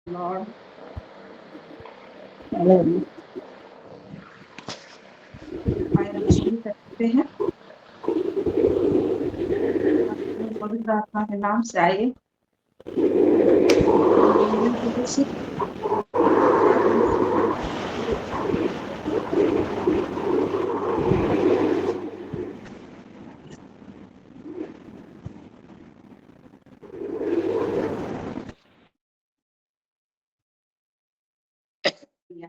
Lord hallelujah. आइए हम शुरू करते हैं। अपने पवित्र आत्मा के नाम से आइए। मंदिर को कुछ प्रार्थना किया।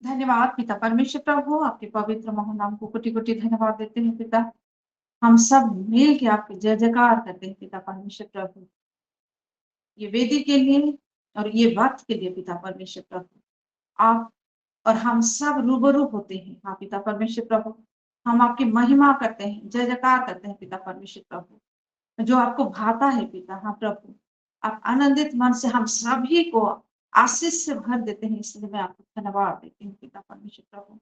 धन्यवाद पिता परमेश्वर प्रभु, आपके पवित्र महान नाम को कोटि कोटि धन्यवाद देते हैं पिता। हम सब मिल के आपकी जय जयकार करते हैं पिता परमेश्वर प्रभु, ये वेदी के लिए और ये वक्त के लिए पिता परमेश्वर प्रभु। आप और हम सब रूबरू होते हैं। हाँ पिता परमेश्वर प्रभु, हम आपकी महिमा करते हैं, जय जयकार करते हैं पिता परमेश्वर प्रभु, जो आपको भाता है पिता। हाँ प्रभु, आप आनंदित मन से हम सभी को आशीष से भर देते हैं, इसलिए मैं आपको धन्यवाद देती हूँ पिता परमेश्वर प्रभु।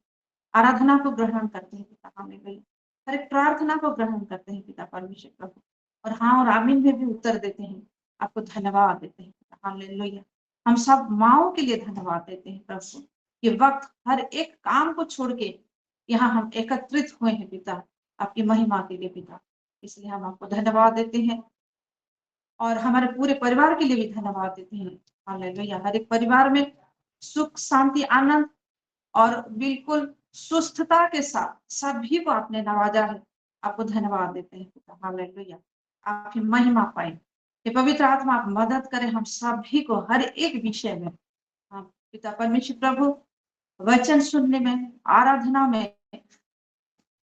आराधना को ग्रहण करते हैं पिता, हालेलुया। हर एक प्रार्थना को ग्रहण करते हैं पिता परमेश्वर प्रभु, और हाँ और आमीन में भी उत्तर देते हैं। आपको धन्यवाद देते हैं पिता, हालेलुया। हम सब माओ के लिए धन्यवाद देते हैं प्रभु। ये वक्त हर एक काम को छोड़ के यहाँ हम एकत्रित हुए हैं पिता, आपकी महिमा के लिए पिता, इसलिए हम आपको धन्यवाद देते हैं और हमारे पूरे परिवार के लिए भी धन्यवाद देते हैं। हालेलुया। हर एक परिवार में सुख शांति आनंद और बिल्कुल सुस्थता के साथ सभी को आपने नवाजा है। आपको धन्यवाद देते हैं पिता, हालेलुया। आपकी महिमा पाए, ये पवित्र आत्मा आप मदद करें हम सभी को हर एक विषय में। हाँ पिता परमेश्वर प्रभु, वचन सुनने में, आराधना में,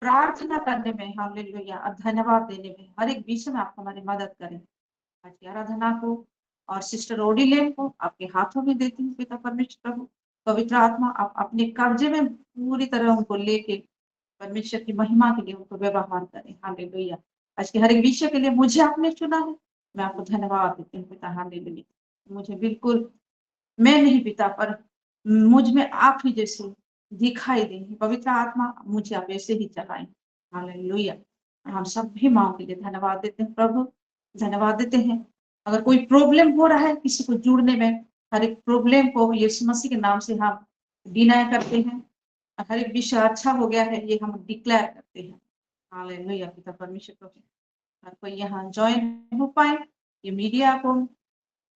प्रार्थना करने में, हालेलुया, और धन्यवाद देने में, हर एक विषय में आप हमारी मदद करें। आज की आराधना को और सिस्टर ओडीलेन को आपके हाथों में देती हूँ पिता परमेश्वर प्रभु। पवित्र आत्मा आप अपने कब्जे में पूरी तरह उनको लेके परमेश्वर की महिमा के लिए उनको व्यवहार करें। हालेलुया। आज के हर एक विषय के लिए मुझे आपने चुना है, मैं आपको धन्यवाद देती हूँ पिता, हालेलुया। मुझे बिल्कुल मैं नहीं पिता, पर मुझ में आप ही जैसे दिखाई देंगे। पवित्र आत्मा मुझे आप ऐसे ही चलाएं। हालेलुया। हम सब भी माँ के लिए धन्यवाद देते हैं प्रभु, धन्यवाद देते हैं। अगर कोई प्रॉब्लम हो रहा है किसी को जुड़ने में, हर एक प्रॉब्लम को यीशु मसीह के नाम से हम डिनाय करते हैं। हर एक विषय अच्छा हो गया है, ये हम डिक्लेयर करते हैं। हालेलुया पिता परमेश्वर प्रभु, हर कोई यहाँ ज्वाइन हो पाए, ये मीडिया को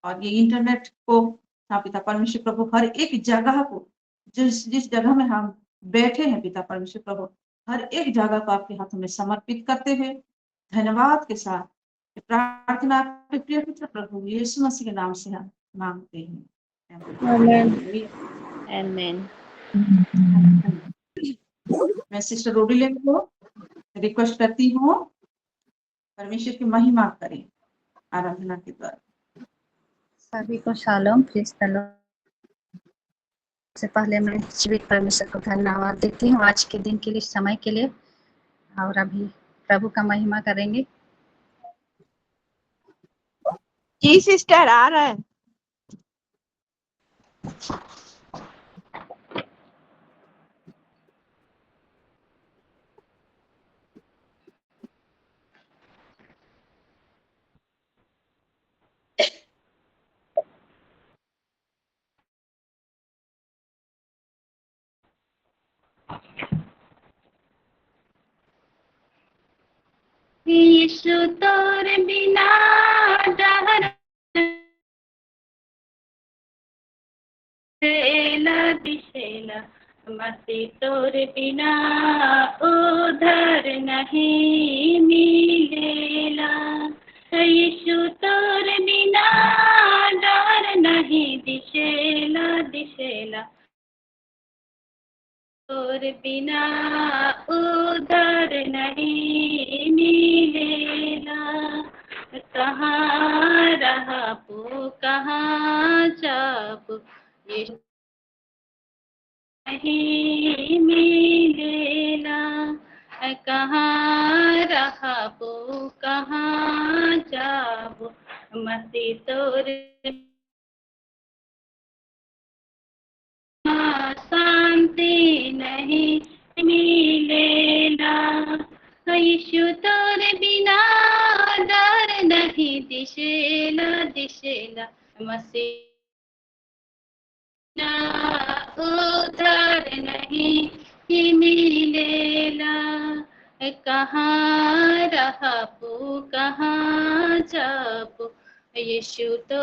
और ये इंटरनेट को। हाँ पिता परमेश्वर प्रभु, हर एक जगह को, जिस जिस जगह में हम बैठे हैं पिता परमेश्वर प्रभु, हर एक जगह को आपके हाथों में समर्पित करते हुए धन्यवाद के साथ प्रार्थना आपके प्रिय पुत्र प्रभु यीशु मसीह के नाम से हम मांगते हैं। आमेन। हालेलुया। आमेन। मैं सिस्टर रोडिले को रिक्वेस्ट करती हूँ, परमेश्वर की महिमा करें आराधना के द्वारा। सभी को शालोम, प्लीज चलो। से पहले मैं जीवित परमेश्वर को धन्यवाद देती हूँ आज के दिन के लिए, समय के लिए, और अभी प्रभु का महिमा करेंगे। जी सिस्टर आ रहा है। यीशु तोर बिना डहर दिशेला, मसी तोर बिना उधर नहीं मिलेला। यीशु तोर बिना डर नहीं दिशेला दिशेला, तोर बिना उधर नहीं मिलेला। कहाँ रहा पो कहाँ जाबो, ये नहीं मिलेला। कहाँ रहा पो कहाँ जाबो, मसी तोर शांति नहीं मिलेला। यीशु तोरे बिना डर नहीं दिशेला दिशेला मसीह ना उधर नहीं मिलेला कहाँ रहा पू कहाँ जाबो यीशु तो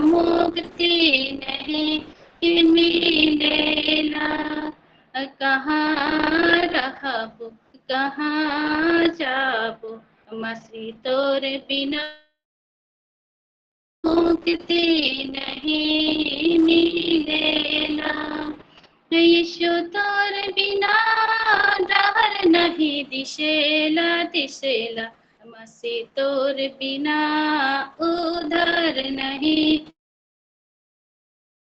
मुक्ति नहीं मिलेला कहाँ रहबो कहाँ जाबो मसीह तोर बिना मुक्ति नहीं मिलेला यीशु तोर बिना डर नहीं दिशेला दिशेला मसीह तोर बिना उधर नहीं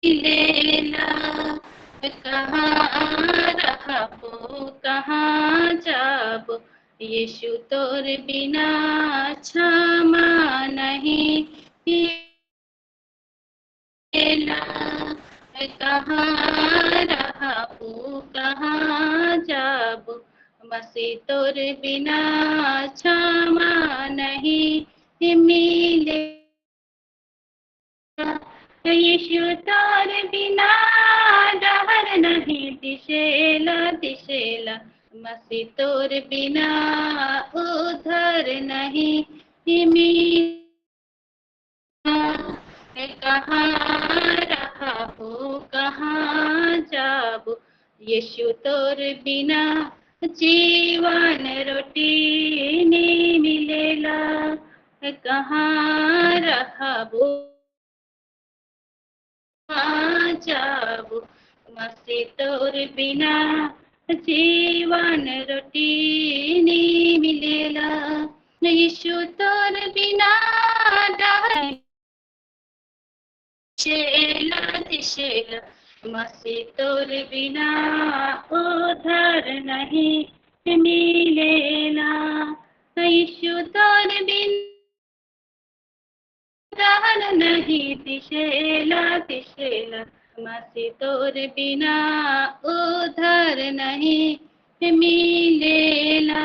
मिलेला कहाँ रहबो कहाँ जाबो यीशु तोर बिना क्षमा नहीं मिलेला कहाँ रहबो कहाँ जाबो मसीह तोर बिना क्षमा नहीं मिलेला यीशु तोर बिना डर नहीं दिशेला दिशेला मसीह तोर बिना उधर नहीं मिलेला कहाँ रहबो कहाँ जाबो यीशु तोर बिना जीवन रोटी नहीं मिलेला कहाँ रहबो कहाँ जाबो मसीह तोर बिना जीवन रोटी नहीं मिलेला यीशु तोर बिना डर दिशेला दिशेला मसीह तोर बिना उधर नहीं मिलेला यीशु तोर बिना डर नहीं दिशेला दिशेला मसीह तोर बिना उधर नहीं मिलेला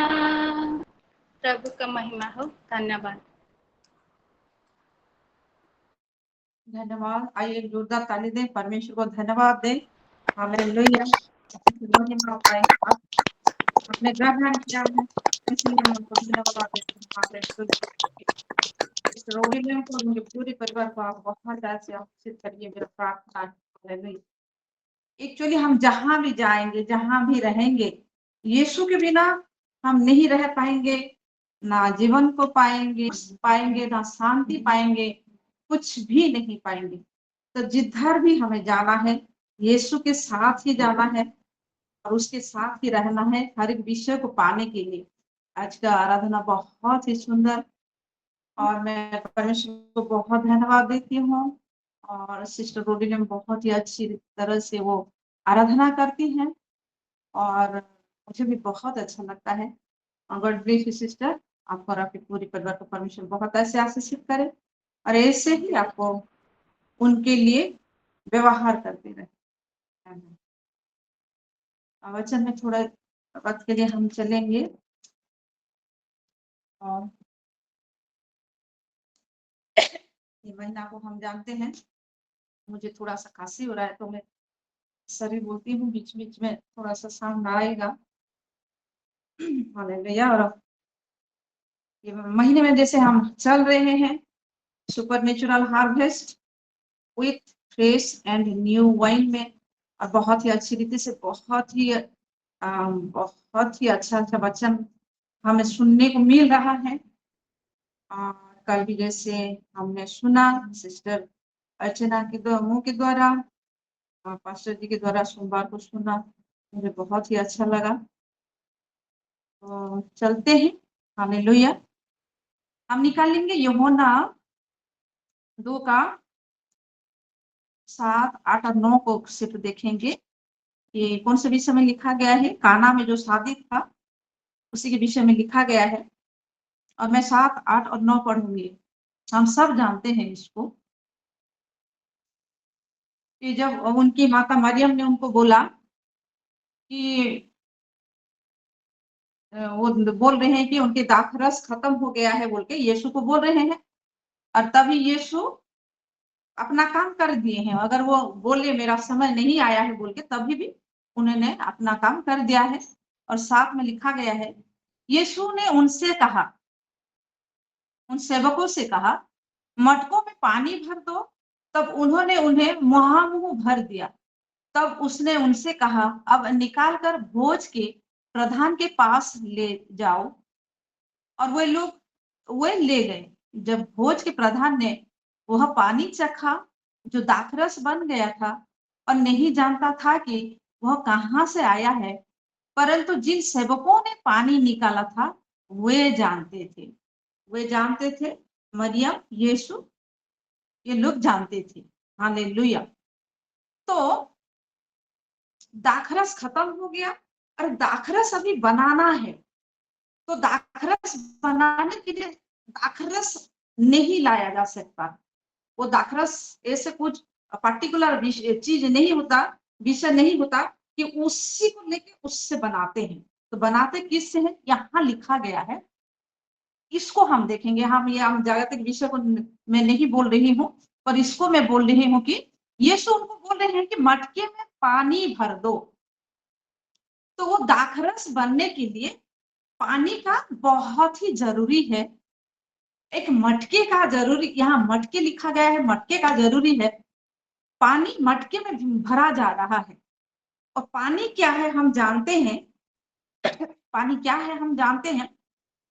प्रभु का महिमा हो धन्यवाद धन्यवाद। आइए एक जोरदार ताली दें, परमेश्वर को धन्यवाद दें। हालेलुया। महिमा पाए आपने ग्रहण किया है, इसलिए हम उनको धन्यवाद देते हैं। हालेलुया। रोगियों को उनके पूरे परिवार को आप बहुत ज़्यादा से आशीषित करिए, मेरा प्रार्थना है। हालेलुया। एक्चुअली हम जहां भी जाएंगे, जहां भी रहेंगे, यीशु के बिना हम नहीं रह पाएंगे, ना जीवन को पाएंगे ना शांति पाएंगे, कुछ भी नहीं पाएंगे। तो जिधर भी हमें जाना है, यीशु के साथ ही जाना है और उसके साथ ही रहना है हर एक विषय को पाने के लिए। आज का आराधना बहुत ही सुंदर, और मैं परमेश्वर को बहुत धन्यवाद देती हूँ। और सिस्टर रोडी ने बहुत ही अच्छी तरह से वो आराधना करती हैं और मुझे भी बहुत अच्छा लगता है। गॉड ब्लेस यू सिस्टर, आपको और आपके पूरी परिवार को परमेश्वर बहुत ऐसे आशीषित करे और ऐसे ही आपको उनके लिए व्यवहार करते रहे। वचन में थोड़ा वक्त के लिए हम चलेंगे और ये महीना को हम जानते हैं। मुझे थोड़ा सा खांसी हो रहा है तो मैं सभी बोलती हूँ, बीच बीच में थोड़ा सा साउंड आएगा। हालेलुया। और ये महीने में जैसे हम चल रहे हैं, supernatural harvest with fresh and new wine में, और बहुत ही अच्छी रीति से बहुत ही अच्छा अच्छा वचन हमें सुनने को मिल रहा है। और कल भी जैसे हमने सुना सिस्टर अर्चना के मुंह के द्वारा, पास्टर जी के द्वारा सोमवार को सुना, मुझे बहुत ही अच्छा लगा। तो चलते हैं। हालेलुया। हम निकालेंगे यूहन्ना 2 का 7, 8 और 9 को सिर्फ देखेंगे। ये कौन से विषय में लिखा गया है? काना में जो शादी था उसी के विषय में लिखा गया है। और मैं 7, 8 और 9 पढ़ूंगी। हम सब जानते हैं इसको कि जब उनकी माता मरियम ने उनको बोला कि वो बोल रहे हैं कि उनके दाखरस खत्म हो गया है बोल के यीशु को बोल रहे हैं, और तभी यीशु अपना काम कर दिए हैं। अगर वो बोले मेरा समय नहीं आया है बोल के, तभी भी उन्होंने अपना काम कर दिया है। और साथ में लिखा गया है, यीशु ने उनसे कहा, उन सेवकों से कहा, मटकों में पानी भर दो। तब उन्होंने उन्हें मुहामुह भर दिया। तब उसने उनसे कहा, अब निकाल कर भोज के प्रधान के पास ले जाओ। और वे ले गए। जब भोज के प्रधान ने वह पानी चखा जो दाखरस बन गया था, और नहीं जानता था कि वह कहाँ से आया है, परंतु जिन सेवकों ने पानी निकाला था वे जानते थे। वे जानते थे, मरियम, यीशु, ये लोग जानते थे। हालेलुया। तो दाखरस खत्म हो गया, और दाखरस अभी बनाना है। तो दाखरस बनाने के लिए दाखरस नहीं लाया जा सकता। वो दाखरस ऐसे कुछ पर्टिकुलर चीज नहीं होता, विषय नहीं होता कि उसी को लेके उससे बनाते हैं। तो बनाते किससे हैं, यहाँ लिखा गया है। इसको हम देखेंगे। हम जागतिक विषय को मैं नहीं बोल रही हूँ, पर इसको मैं बोल रही हूँ कि यीशु उनको बोल रहे हैं कि मटके में पानी भर दो। तो वो दाखरस बनने के लिए पानी का बहुत ही जरूरी है। एक मटके का जरूरी, यहाँ मटके लिखा गया है, मटके का जरूरी है। पानी मटके में भरा जा रहा है। और पानी क्या है हम जानते हैं। पानी क्या है हम जानते हैं।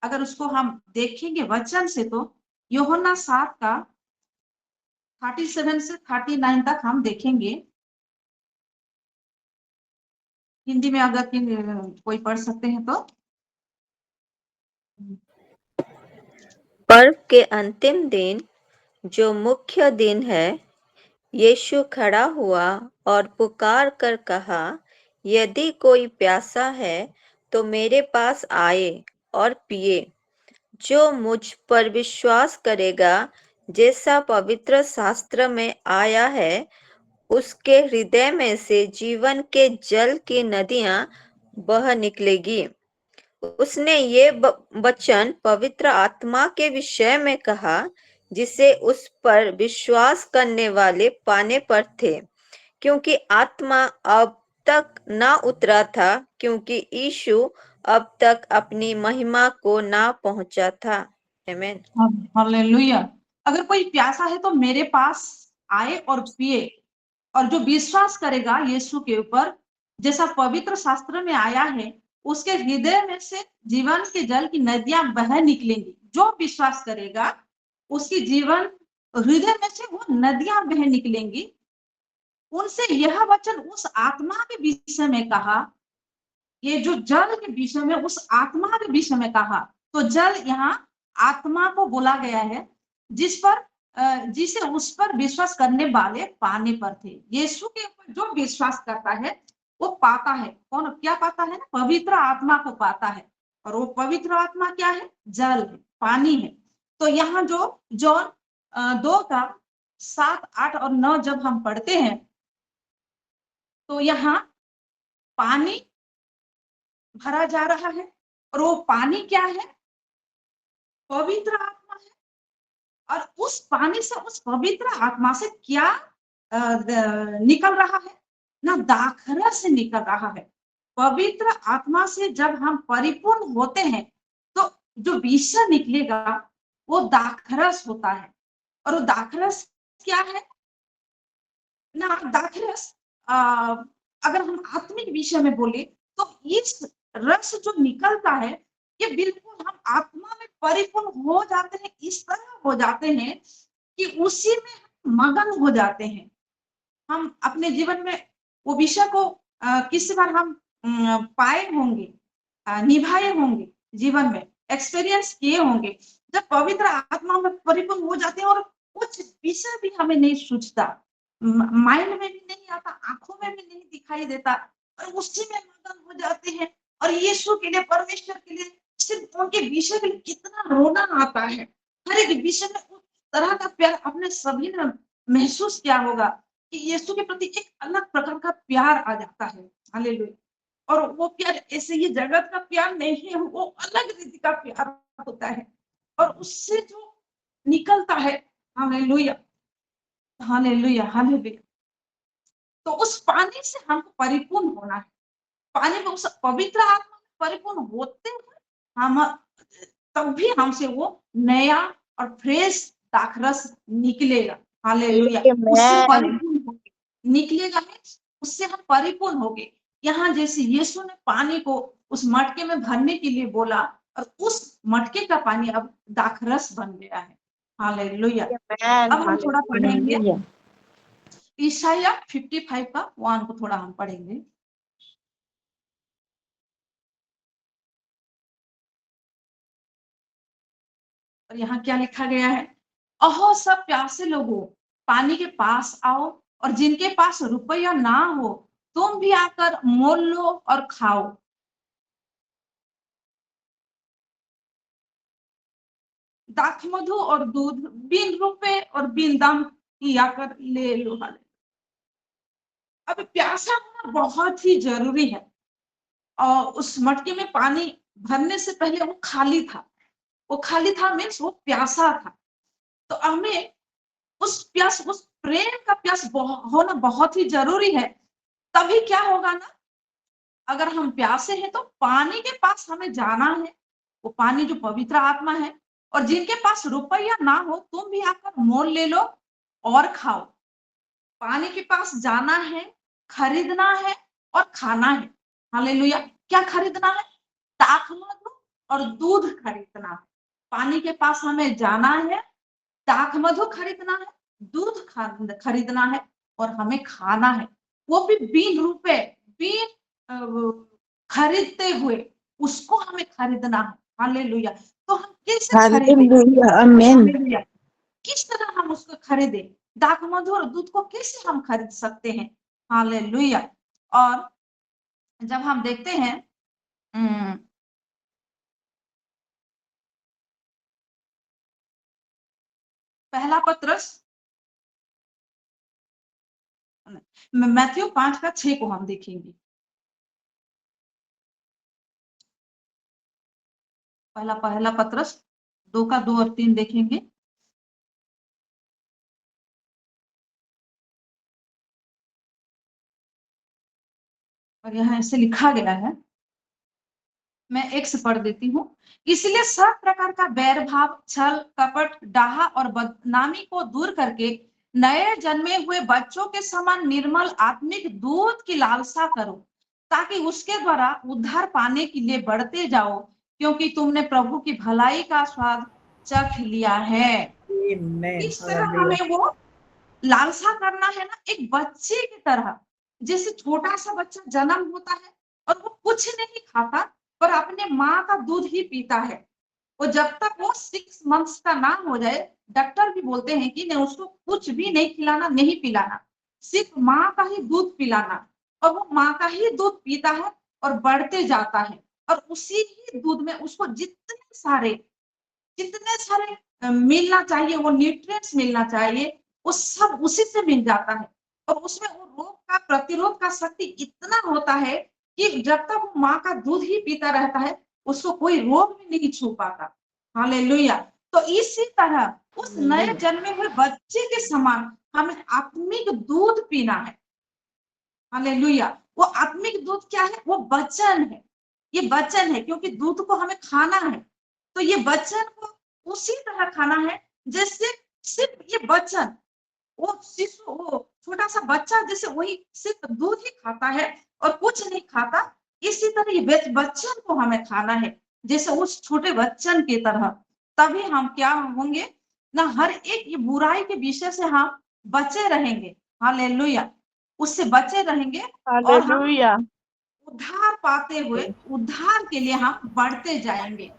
अगर उसको हम देखेंगे वचन से, तो यूहन्ना 7 का 37 से 39 तक हम देखेंगे। हिंदी में अगर कोई पढ़ सकते हैं तो। पर्व के अंतिम दिन, जो मुख्य दिन है, यीशु खड़ा हुआ और पुकार कर कहा, यदि कोई प्यासा है तो मेरे पास आए और पिए। जो मुझ पर विश्वास करेगा, जैसा पवित्र शास्त्र में आया है, उसके हृदय में से जीवन के जल की नदियां बह निकलेगी। उसने ये वचन पवित्र आत्मा के विषय में कहा, जिसे उस पर विश्वास करने वाले पाने पर थे, क्योंकि आत्मा अब तक ना उतरा था, क्योंकि यीशु अब तक अपनी महिमा को ना पहुंचा था। आमीन। हालेलुया। अगर कोई प्यासा है तो मेरे पास आए और पिए। और जो विश्वास करेगा यीशु के ऊपर, जैसा पवित्र शास्त्र में आया है, उसके हृदय में से जीवन के जल की नदियां बह निकलेंगी। जो विश्वास करेगा उसकी जीवन हृदय में से वो नदियां बह निकलेंगी। उनसे यह वचन उस आत्मा के विषय में कहा। ये जो जल के विषय में, उस आत्मा के विषय में कहा। तो जल यहाँ आत्मा को बोला गया है, जिसे उस पर विश्वास करने वाले पाने पर थे। यीशु के ऊपर जो विश्वास करता है वो पाता है। कौन क्या पाता है ना, पवित्र आत्मा को पाता है। और वो पवित्र आत्मा क्या है, जल है, पानी है। तो यहाँ जो जॉन 2 का 7, 8 और 9 जब हम पढ़ते हैं, तो यहाँ पानी भरा जा रहा है। और वो पानी क्या है, पवित्र आत्मा है। और उस पानी से, उस पवित्र आत्मा से क्या निकल रहा है ना, दाखरस से निकल रहा है। पवित्र आत्मा से जब हम परिपूर्ण होते हैं, तो जो विषय निकलेगा वो दाखरस होता है। और वो दाखरस क्या है ना, दाखरस अगर हम आत्मिक विषय में बोले, तो इस रस जो निकलता है, ये बिल्कुल हम आत्मा में परिपूर्ण हो जाते हैं। इस तरह हो जाते हैं कि उसी में हम मगन हो जाते हैं। हम अपने जीवन में वो विषय को किसी बार हम पाए होंगे, निभाए होंगे, जीवन में एक्सपीरियंस किए होंगे। जब पवित्र आत्मा में परिपूर्ण हो जाते हैं, और कुछ विषय भी हमें नहीं सूझता, माइंड में भी नहीं आता, आंखों में भी नहीं दिखाई देता, और उसी में मगन हो जाते हैं। और यीशु के लिए, परमेश्वर के लिए, सिर्फ उनके विषय के लिए कितना रोना आता है। हर एक विषय में उस तरह का प्यार अपने सभी ने महसूस किया होगा कि यीशु के प्रति एक अलग प्रकार का प्यार आ जाता है। हालेलुया। और वो प्यार ऐसे ये जगत का प्यार नहीं है, वो अलग रीति का प्यार होता है और उससे जो निकलता है, हालेलुया हालेलुया हालेलुया। तो उस पानी से हमको परिपूर्ण होना है, पानी में उस पवित्र आत्मा में परिपूर्ण होते हुए हम तब भी हमसे वो नया और फ्रेश दाखरस निकलेगा। हालेलुया, उससे Amen. परिपूर्ण होगे, निकलेगा मीन्स उससे हम परिपूर्ण होगे। यहाँ जैसे यीशु ने पानी को उस मटके में भरने के लिए बोला और उस मटके का पानी अब दाखरस बन गया है। हालेलुया। Amen. अब हम थोड़ा पढ़ेंगे Hallelujah. ईशाया 55 का 1 को थोड़ा हम पढ़ेंगे। और यहाँ क्या लिखा गया है, अहो सब प्यासे लोगों, पानी के पास आओ, और जिनके पास रुपया ना हो तुम भी आकर मोल लो और खाओ। दाखमधु और दूध बिन रुपए और बिन दाम की आकर ले लो। अब प्यासा होना बहुत ही जरूरी है। और उस मटके में पानी भरने से पहले वो खाली था, वो खाली था मीन्स वो प्यासा था। तो हमें उस प्यास, उस प्रेम का प्यास होना बहुत ही जरूरी है। तभी क्या होगा ना, अगर हम प्यासे हैं तो पानी के पास हमें जाना है, वो पानी जो पवित्र आत्मा है। और जिनके पास रुपया ना हो तुम भी आकर मोल ले लो और खाओ। पानी के पास जाना है, खरीदना है और खाना है। हालेलुया। क्या खरीदना है? दाखमधु और दूध खरीदना है। पानी के पास हमें जाना है, दाखमधु खरीदना है, दूध खरीदना है और हमें खाना है, वो भी बिन रुपए, बिन खरीदते हुए उसको हमें खरीदना है। हालेलुया। तो हम कैसे खरीदें? Hallelujah. Amen. हालेलुया। किस तरह हम उसको खरीदे? दाखमधु और दूध को कैसे हम खरीद सकते हैं? हालेलुया। और जब हम देखते हैं पहला पत्रस मैथ्यू 5 का 6 को हम देखेंगे। पहला पत्रस 2 का 2 और 3 देखेंगे। और यहाँ ऐसे लिखा गया है, मैं एक से पढ़ देती हूँ। इसलिए सब प्रकार का बैर भाव, छल, कपट, डाहा और बदनामी को दूर करके नए जन्मे हुए बच्चों के समान निर्मल आत्मिक दूध की लालसा करो, ताकि उसके द्वारा उद्धार पाने के लिए बढ़ते जाओ, क्योंकि तुमने प्रभु की भलाई का स्वाद चख लिया है। Amen. इस तरह हमें वो लालसा करना है ना, एक बच्चे की तरह। जैसे छोटा सा बच्चा जन्म होता है और वो कुछ नहीं खाता पर अपने माँ का दूध ही पीता है। वो जब तक वो 6 मंथ्स का ना हो जाए, डॉक्टर भी बोलते हैं कि नहीं, उसको कुछ भी नहीं खिलाना, नहीं पिलाना, सिर्फ माँ का ही दूध पिलाना। और वो माँ का ही दूध पीता है और बढ़ते जाता है। और उसी ही दूध में उसको जितने सारे मिलना चाहिए, वो न्यूट्रिएंट्स मिलना चाहिए, वो सब उसी से मिल जाता है। और उसमें वो रोग का प्रतिरोध का शक्ति इतना होता है कि जब तक वो माँ का दूध ही पीता रहता है उसको कोई रोग भी नहीं छू पाता। हालेलुया। तो इसी तरह उस नए जन्मे हुए बच्चे के समान हमें आत्मिक दूध पीना है। हालेलुया। वो आत्मिक दूध क्या है? वो वचन है। ये वचन है, क्योंकि दूध को हमें खाना है, तो ये वचन को उसी तरह खाना है जैसे सिर्फ ये वचन, वो शिशु, वो छोटा सा बच्चा जैसे वही सिर्फ दूध ही खाता है और कुछ नहीं खाता, इसी तरह ये वचन को हमें खाना है जैसे उस छोटे बच्चन की तरह। तभी हम क्या होंगे ना, हर एक ये बुराई के विषय से हम बचे रहेंगे। हालेलुया। उससे बचे रहेंगे और हम Hallelujah. उद्धार पाते हुए उद्धार के लिए हम बढ़ते जाएंगे।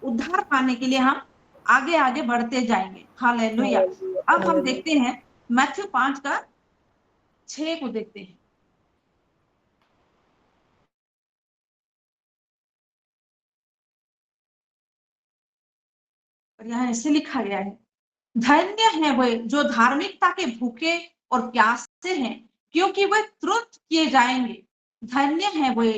उद्धार पाने के लिए हम आगे आगे बढ़ते जाएंगे। हालेलुया। अब हम देखते हैं मैथ्यू 5 का 6 को देखते हैं। और यहाँ ऐसे लिखा गया है, धन्य है वे जो धार्मिकता के भूखे और प्यासे हैं, क्योंकि वे तृप्त किए जाएंगे। धन्य है वे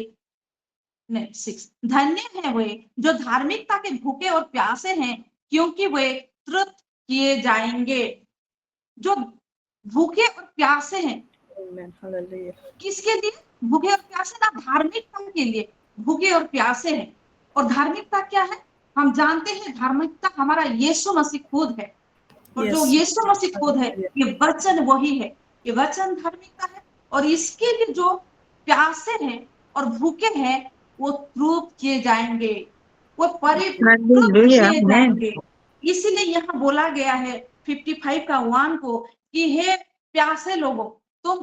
नहीं 6, धन्य है वे जो धार्मिकता के भूखे और प्यासे हैं, क्योंकि वे तृप्त किए जाएंगे। जो भूखे और प्यासे हैं, Amen. Hallelujah. किसके लिए भूखे और प्यासे? ना धार्मिकता के लिए भूखे और प्यासे हैं। और धार्मिकता क्या है? हम जानते हैं धार्मिकता हमारा यीशु मसीह खुद है। और जो Yes. यीशु मसीह खुद है, ये वचन वही है, ये वचन धार्मिकता है। और इसके लिए जो प्यासे हैं और भूखे हैं, वो तृप्त किए जाएंगे, वो परितृप्त Hallelujah. किए Amen. जाएंगे। इसीलिए यहाँ बोला गया है 55 का 1 को कि हे प्यासे लोगों, तुम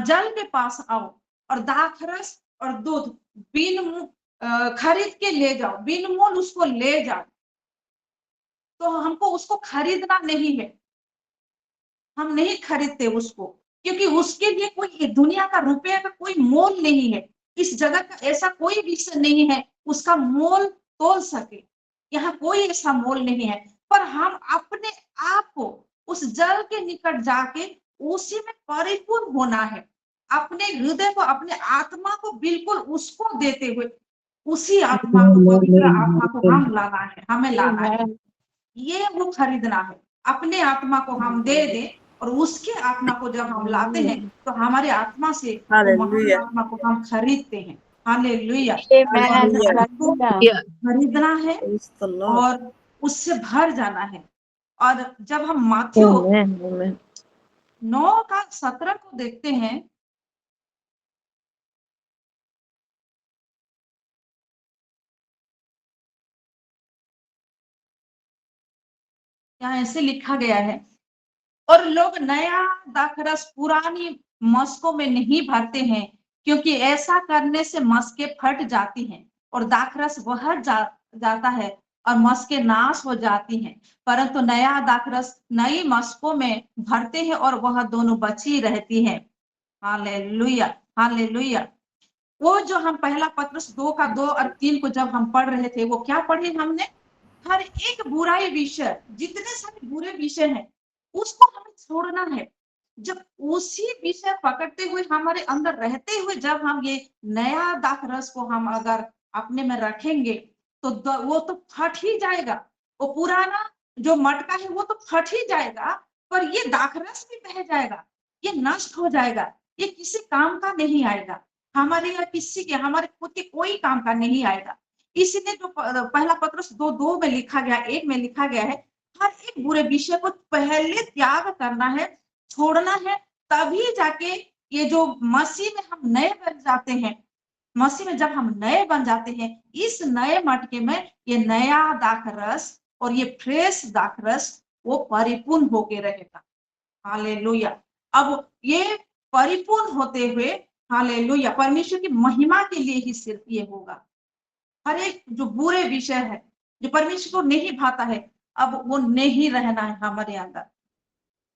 जल के पास आओ और दाखरस और दूध खरीद के ले जाओ, बिन मोल उसको ले जाओ। तो हमको उसको खरीदना नहीं है, हम नहीं खरीदते उसको, क्योंकि उसके लिए कोई दुनिया का रुपये का कोई मोल नहीं है। इस जगत का ऐसा कोई विषय नहीं है उसका मोल तोल सके, यहाँ कोई ऐसा मोल नहीं है। पर हम अपने आप को उस जल के निकट जाके उसी में परिपूर्ण होना है, अपने हृदय को, अपने आत्मा को बिल्कुल उसको देते हुए उसी आत्मा को, पवित्र आत्मा को हम लाना है, हमें लाना है। ये वो खरीदना है, अपने आत्मा को हम दे दें और उसके आत्मा को जब हम लाते हैं तो हमारे आत्मा से वो महान Hallelujah. आत्मा को हम खरीदते हैं। हालेलुया। Amen. हमको खरीदना है Praise the Lord. और उससे भर जाना है। और जब हम मत्ती Amen. 9 का 17 को देखते हैं, यहाँ ऐसे लिखा गया है, और लोग नया दाखरस पुरानी मस्कों में नहीं भरते हैं, क्योंकि ऐसा करने से मस्कें फट जाती हैं और दाखरस बह जाता है और मस्कें नाश हो जाती हैं। परंतु नया दाखरस नई मस्कों में भरते हैं और वह दोनों बची रहती है। Hallelujah, hallelujah. वो जो हम पहला पत्रस 2 का 2 और 3 को जब हम पढ़ रहे थे, वो क्या पढ़े हमने? हर एक बुराई विषय, जितने सारे बुरे विषय हैं, उसको हमें छोड़ना है। जब उसी विषय पकड़ते हुए हमारे अंदर रहते हुए जब हम ये नया दाखरस को हम अगर अपने में रखेंगे तो वो तो फट ही जाएगा। वो पुराना जो मटका है वो तो फट ही जाएगा, पर ये दाखरस भी बह जाएगा, ये नष्ट हो जाएगा, ये किसी काम का नहीं आएगा, हमारे या किसी के, हमारे खुद के कोई काम का नहीं आएगा। इसलिए जो पहला पत्रस 2:2 में लिखा गया, 1 में लिखा गया है, हर एक बुरे विषय को पहले त्याग करना है, छोड़ना है, तभी जाके ये जो मसीह में हम नए बन जाते हैं, मसीह में जब हम नए बन जाते हैं, इस नए मटके में ये नया दाखरस और ये फ्रेश दाखरस वो परिपूर्ण होके रहेगा। हालेलुया। अब ये परिपूर्ण होते हुए, हालेलुया, परमेश्वर की महिमा के लिए ही सिर्फ ये होगा। हर एक जो बुरे विषय है, जो परमेश्वर को नहीं भाता है, अब वो नहीं रहना है हमारे अंदर,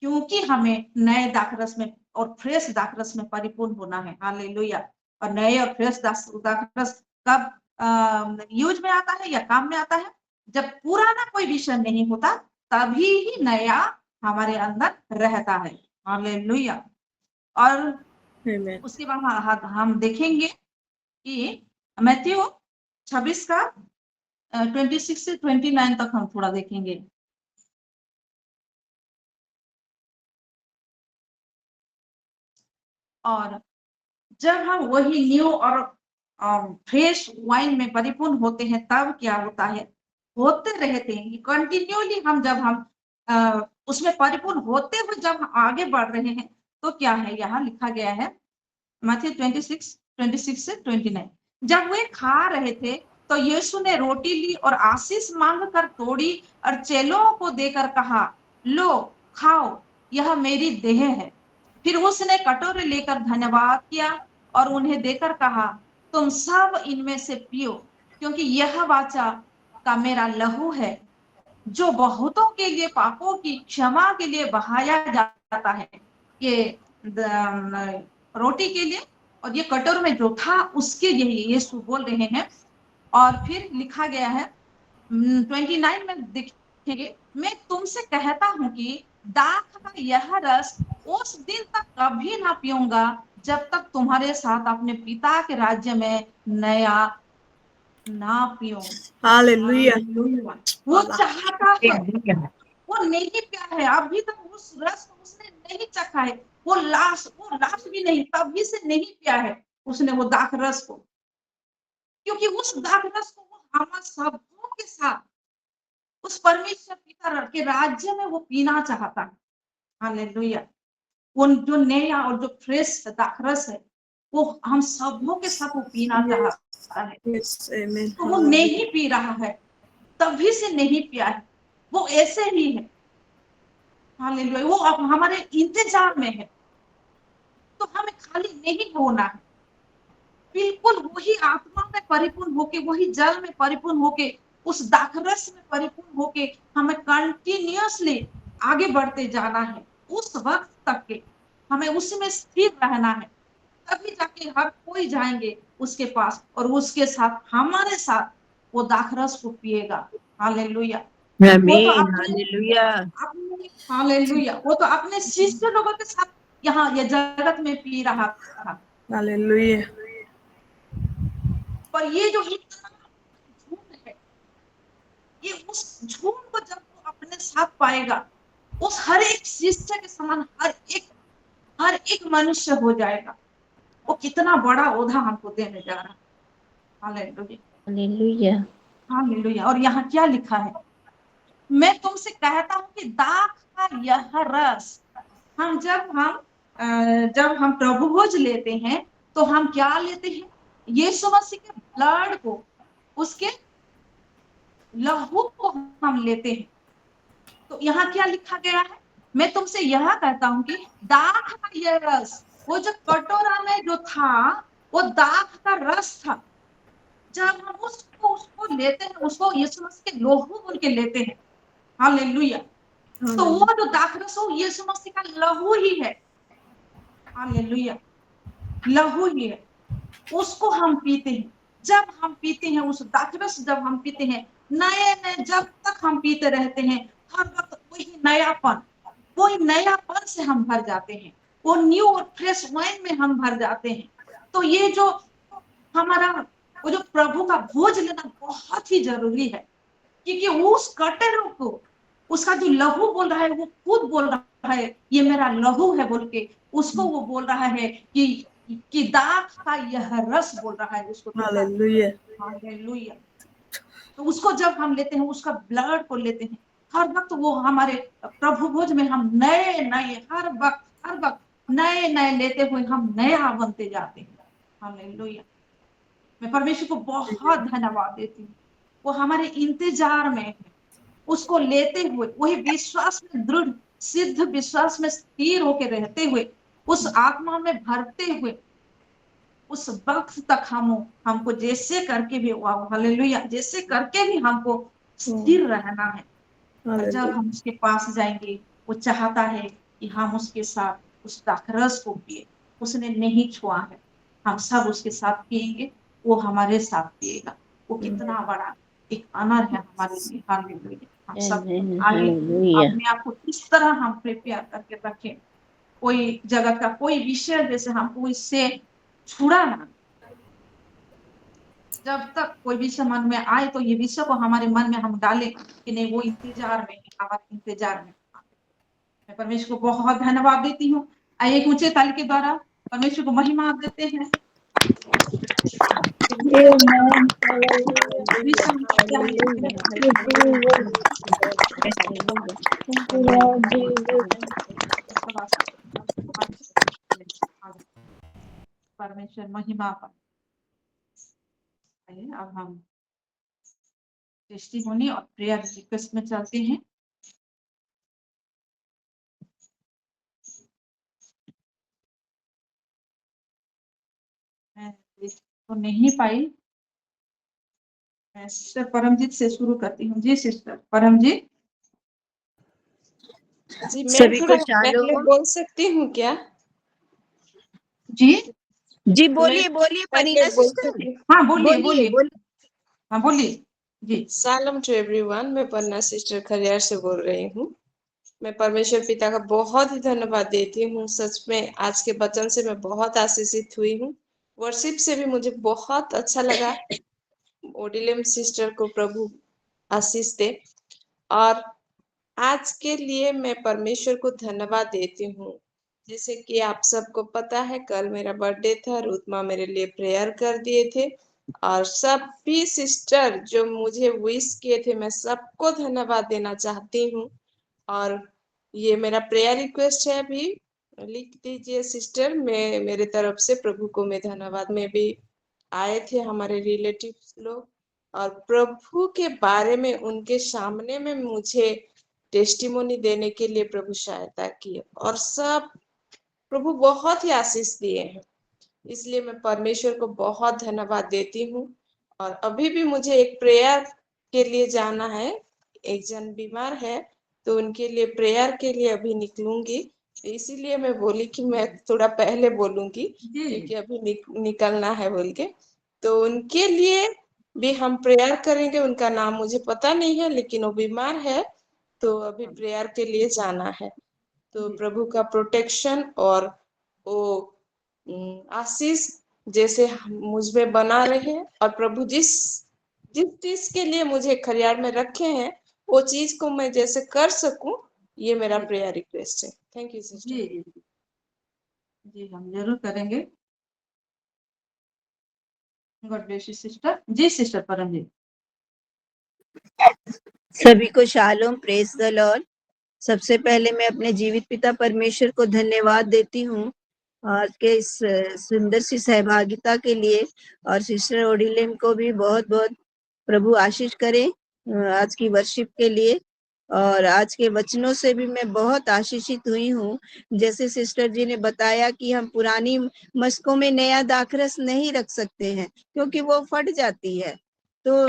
क्योंकि हमें नए दाखरस में और फ्रेश दाखरस में परिपूर्ण होना है। हालेलुया। और नए और फ्रेश दाखरस कब यूज में आता है या काम में आता है? जब पुराना कोई विषय नहीं होता, तभी ही नया हमारे अंदर रहता है। हालेलुया। और Amen. उसके बाद हम देखेंगे कि मैथ्यू 26 का 26 से 29 तक हम थोड़ा देखेंगे। और जब हम वही न्यू और फ्रेश वाइन में परिपूर्ण होते हैं, तब क्या होता है? होते रहते हैं कंटिन्यूअली। हम जब हम उसमें परिपूर्ण होते हुए जब हम आगे बढ़ रहे हैं, तो क्या है? यहाँ लिखा गया है मैथ्यू 26 से 29। जब वे खा रहे थे तो यीशु ने रोटी ली और आशीष मांगकर तोड़ी और चेलों को देकर कहा, लो खाओ, यह मेरी देह है। फिर उसने कटोरे लेकर धन्यवाद किया और उन्हें देकर कहा, तुम सब इनमें से पियो, क्योंकि यह वाचा का मेरा लहू है, जो बहुतों के लिए पापों की क्षमा के लिए बहाया जाता है। ये रोटी के लिए और ये कटोरे में जो था उसके लिए यीशु बोल रहे हैं। और फिर लिखा गया है 29 में देखेंगे, मैं तुमसे कहता हूं कि दाख का यह रस उस दिन तक कभी ना पीऊंगा जब तक तुम्हारे साथ अपने पिता के राज्य में नया ना पियो। हालेलुया। वो चाहता है, वो नहीं पिया है अभी तक, उस रस को उसने नहीं चखा है, वो लाश भी नहीं, तभी से नहीं पिया है उसने वो दाख रस को, क्योंकि उस दाख रस को वो हम सबों के साथ उस परमेश्वर पिता के राज्य में वो पीना चाहता है। हालेलुया। वो जो नया और जो फ्रेश दाखरस है वो हम सबों के साथ वो पीना चाहता है। Yes, amen. तो वो नहीं पी रहा है, तभी से नहीं पिया है, वो ऐसे ही है। हालेलुया। वो अब हमारे इंतजार में है, तो हमें खाली नहीं होना है, बिल्कुल वही आत्मा में परिपूर्ण होके, वही जल में परिपूर्ण होके, उस दाखरस में परिपूर्ण होके हमें कंटिन्यूअसली आगे बढ़ते जाना है। उस वक्त तक के हमें उसी में स्थिर रहना है, तभी जाके हर कोई जाएंगे उसके पास और उसके साथ हमारे साथ वो दाखरस को पिएगा। हालेलुया। वो तो हालेलुया, वो तो अपने शिष्य लोगों के साथ यहाँ ये जगत में पी रहा था। हालेलुया। पर ये जो इतना झूठ है, ये उस झूठ को जब वो अपने साथ पाएगा, उस हर एक शिष्य के समान हर एक मनुष्य हो जाएगा। वो कितना बड़ा ओधा हमको देने जा रहा है। Hallelujah, hallelujah. हालेलुया। और यहाँ क्या लिखा है, मैं तुमसे कहता हूँ कि दाख का यह रस, जब हम प्रभु भोज लेते हैं तो हम क्या लेते हैं, यीशु मसीह के ब्लड को, उसके लहू को हम लेते हैं। तो यहाँ क्या लिखा गया है, मैं तुमसे यह कहता हूँ कि दाख का यह रस, वो जो कटोरा में जो था वो दाख का रस था, जब हम उसको लेते हैं, उसको यीशु मसीह के लहू बोल के लेते हैं। हालेलुया। तो वो जो दाख रस हो यीशु मसीह का लहू ही है। हालेलुया, लहू ही है, उसको हम पीते हैं। जब हम पीते हैं उस दाखरस, जब हम पीते हैं नए नए, जब तक हम पीते रहते हैं हर वक्त वही नयापन से हम भर जाते हैं, वो न्यू और फ्रेश वाइन में हम भर जाते हैं। तो ये जो हमारा वो जो प्रभु का भोज लेना बहुत ही जरूरी है, क्योंकि उस कटोरे को, उसका जो लहू बोल रहा है, वो खुद बोल रहा है ये मेरा लहू है बोल के, उसको वो बोल रहा है कि दाख का यह रस बोल रहा है उसको। हालेलुया। हालेलुया। तो उसको जब हम लेते हैं, उसका ब्लड को लेते हैं, हर वक्त वो हमारे प्रभु भोज में हम नए नए हर वक्त नए नए लेते हुए हम नया बनते जाते हैं। हालेलुया। मैं परमेश्वर को बहुत धन्यवाद देती हूँ, वो हमारे इंतजार में है, उसको लेते हुए वही विश्वास में दृढ़ सिद्ध विश्वास में स्थिर होकर रहते हुए, उस आत्मा में भरते हुए, उस वक्त तक हमको जैसे करके भी, हालेलुया, जैसे करके भी हमको स्थिर रहना है। और जब हम उसके पास जाएंगे, वो चाहता है कि हम उसके साथ उस दाखरस को पिए, उसने नहीं छुआ है, हम सब उसके साथ पिएंगे, वो हमारे साथ पिएगा। वो कितना बड़ा एक अनर है हमारे लिए। हालेलुया। हम सब आगे अपने आप को किस तरह हम प्रिपेयर करके रखें, कोई जगत का कोई विषय जैसे हमको इससे छुड़ा ना, जब तक कोई विषय मन में आए तो ये विषय को हमारे मन में हम डालें कि नहीं, वो इंतजार में है, हमारे इंतजार में। मैं परमेश्वर को बहुत धन्यवाद देती हूँ। आइए एक ऊंचे ताली के द्वारा परमेश्वर को महिमा देते हैं। परमेश्वर महिमा पर। अब हम टेस्टिमोनी और प्रेयर रिक्वेस्ट में चलते हैं। मैं तो नहीं पाई, मैं सिस्टर परमजीत से शुरू करती हूँ। जी सिस्टर परमजीत। जी मैं थोड़ा पहले बोल सकती हूँ क्या? जी जी बोलिए पनीना सिस्टर। हाँ बोलिए। हाँ बोलिए जी। सलाम टू एवरीवन, मैं पन्ना सिस्टर खरियार से बोल रही हूँ। मैं परमेश्वर पिता का बहुत ही धन्यवाद देती हूँ। सच में आज के वचन से मैं बहुत आशीषित हुई हूँ। वर्शिप से भी मुझे बहुत अच्छा लगा। ओडिलम सिस्टर को प्रभु आशीष दे। और आज के लिए मैं परमेश्वर को धन्यवाद देती हूँ। जैसे कि आप सबको पता है, कल मेरा बर्थडे था। रूथ माँ मेरे लिए प्रेयर कर दिए थे और सभी सिस्टर जो मुझे विश किए थे, मैं सबको धन्यवाद देना चाहती हूँ। और ये मेरा प्रेयर रिक्वेस्ट है, अभी लिख दीजिए सिस्टर। मैं मेरे तरफ से प्रभु को मैं धन्यवाद में भी आए थे हमारे रिलेटिव्स लोग, और प्रभु के बारे में उनके सामने में मुझे टेस्टिमोनी देने के लिए प्रभु सहायता की, और सब प्रभु बहुत ही आशीष दिए हैं। इसलिए मैं परमेश्वर को बहुत धन्यवाद देती हूँ। और अभी भी मुझे एक प्रेयर के लिए जाना है। एक जन बीमार है, तो उनके लिए प्रेयर के लिए अभी निकलूंगी। इसीलिए मैं बोली कि मैं थोड़ा पहले बोलूंगी, क्योंकि अभी निकलना है बोल के। तो उनके लिए भी हम प्रेयर करेंगे। उनका नाम मुझे पता नहीं है, लेकिन वो बीमार है, तो अभी प्रेयर के लिए जाना है। तो प्रभु का प्रोटेक्शन और वो आशीष जैसे मुझ में बना रहे, और प्रभु जिस जिस चीज के लिए मुझे खरियार में रखे हैं, वो चीज को मैं जैसे कर सकूं, ये मेरा प्रेयर रिक्वेस्ट है। Thank you sister. जी जी जी, हम जरूर करेंगे। God bless you sister. जी सिस्टर परमजीत। सभी को शालोम, प्रेज द लॉर्ड। सबसे पहले मैं अपने जीवित पिता परमेश्वर को धन्यवाद देती हूँ आज के इस सुंदर सी सहभागिता के लिए, और सिस्टर ओडिलेम को भी बहुत बहुत प्रभु आशीष करे आज की वर्शिप के लिए। और आज के वचनों से भी मैं बहुत आशीषित हुई हूँ। जैसे सिस्टर जी ने बताया कि हम पुरानी मशकों में नया दाखरस नहीं रख सकते हैं, क्योंकि वो फट जाती है। तो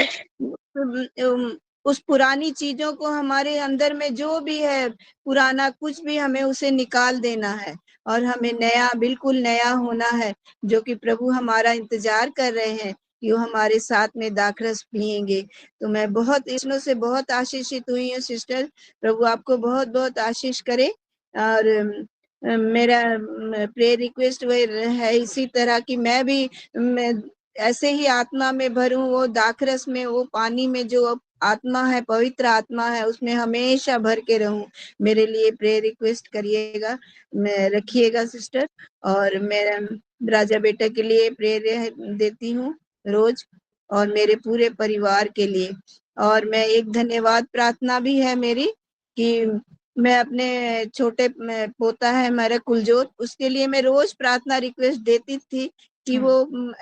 उस पुरानी चीजों को, हमारे अंदर में जो भी है पुराना कुछ भी, हमें उसे निकाल देना है और हमें नया, बिल्कुल नया होना है, जो कि प्रभु हमारा इंतजार कर रहे हैं कि वो हमारे साथ में दाखरस पिएंगे। तो मैं बहुत इसमें से बहुत आशीषित हुई हूँ सिस्टर। प्रभु आपको बहुत बहुत आशीष करे। और मेरा प्रेयर रिक्वेस्ट वह है इसी तरह कि मैं भी ऐसे ही आत्मा में भरूं, वो दाखरस में, वो पानी में जो आत्मा है, पवित्र आत्मा है, उसमें हमेशा भर के रहूं। मेरे लिए प्रेयर रिक्वेस्ट करिएगा, मैं रखिएगा सिस्टर। और मेरा राजा बेटा के लिए प्रेयर देती हूँ रोज, और मेरे पूरे परिवार के लिए। और मैं एक धन्यवाद प्रार्थना भी है मेरी कि मैं अपने छोटे पोता है मेरा कुलजोत, उसके लिए मैं रोज प्रार्थना रिक्वेस्ट देती थी कि वो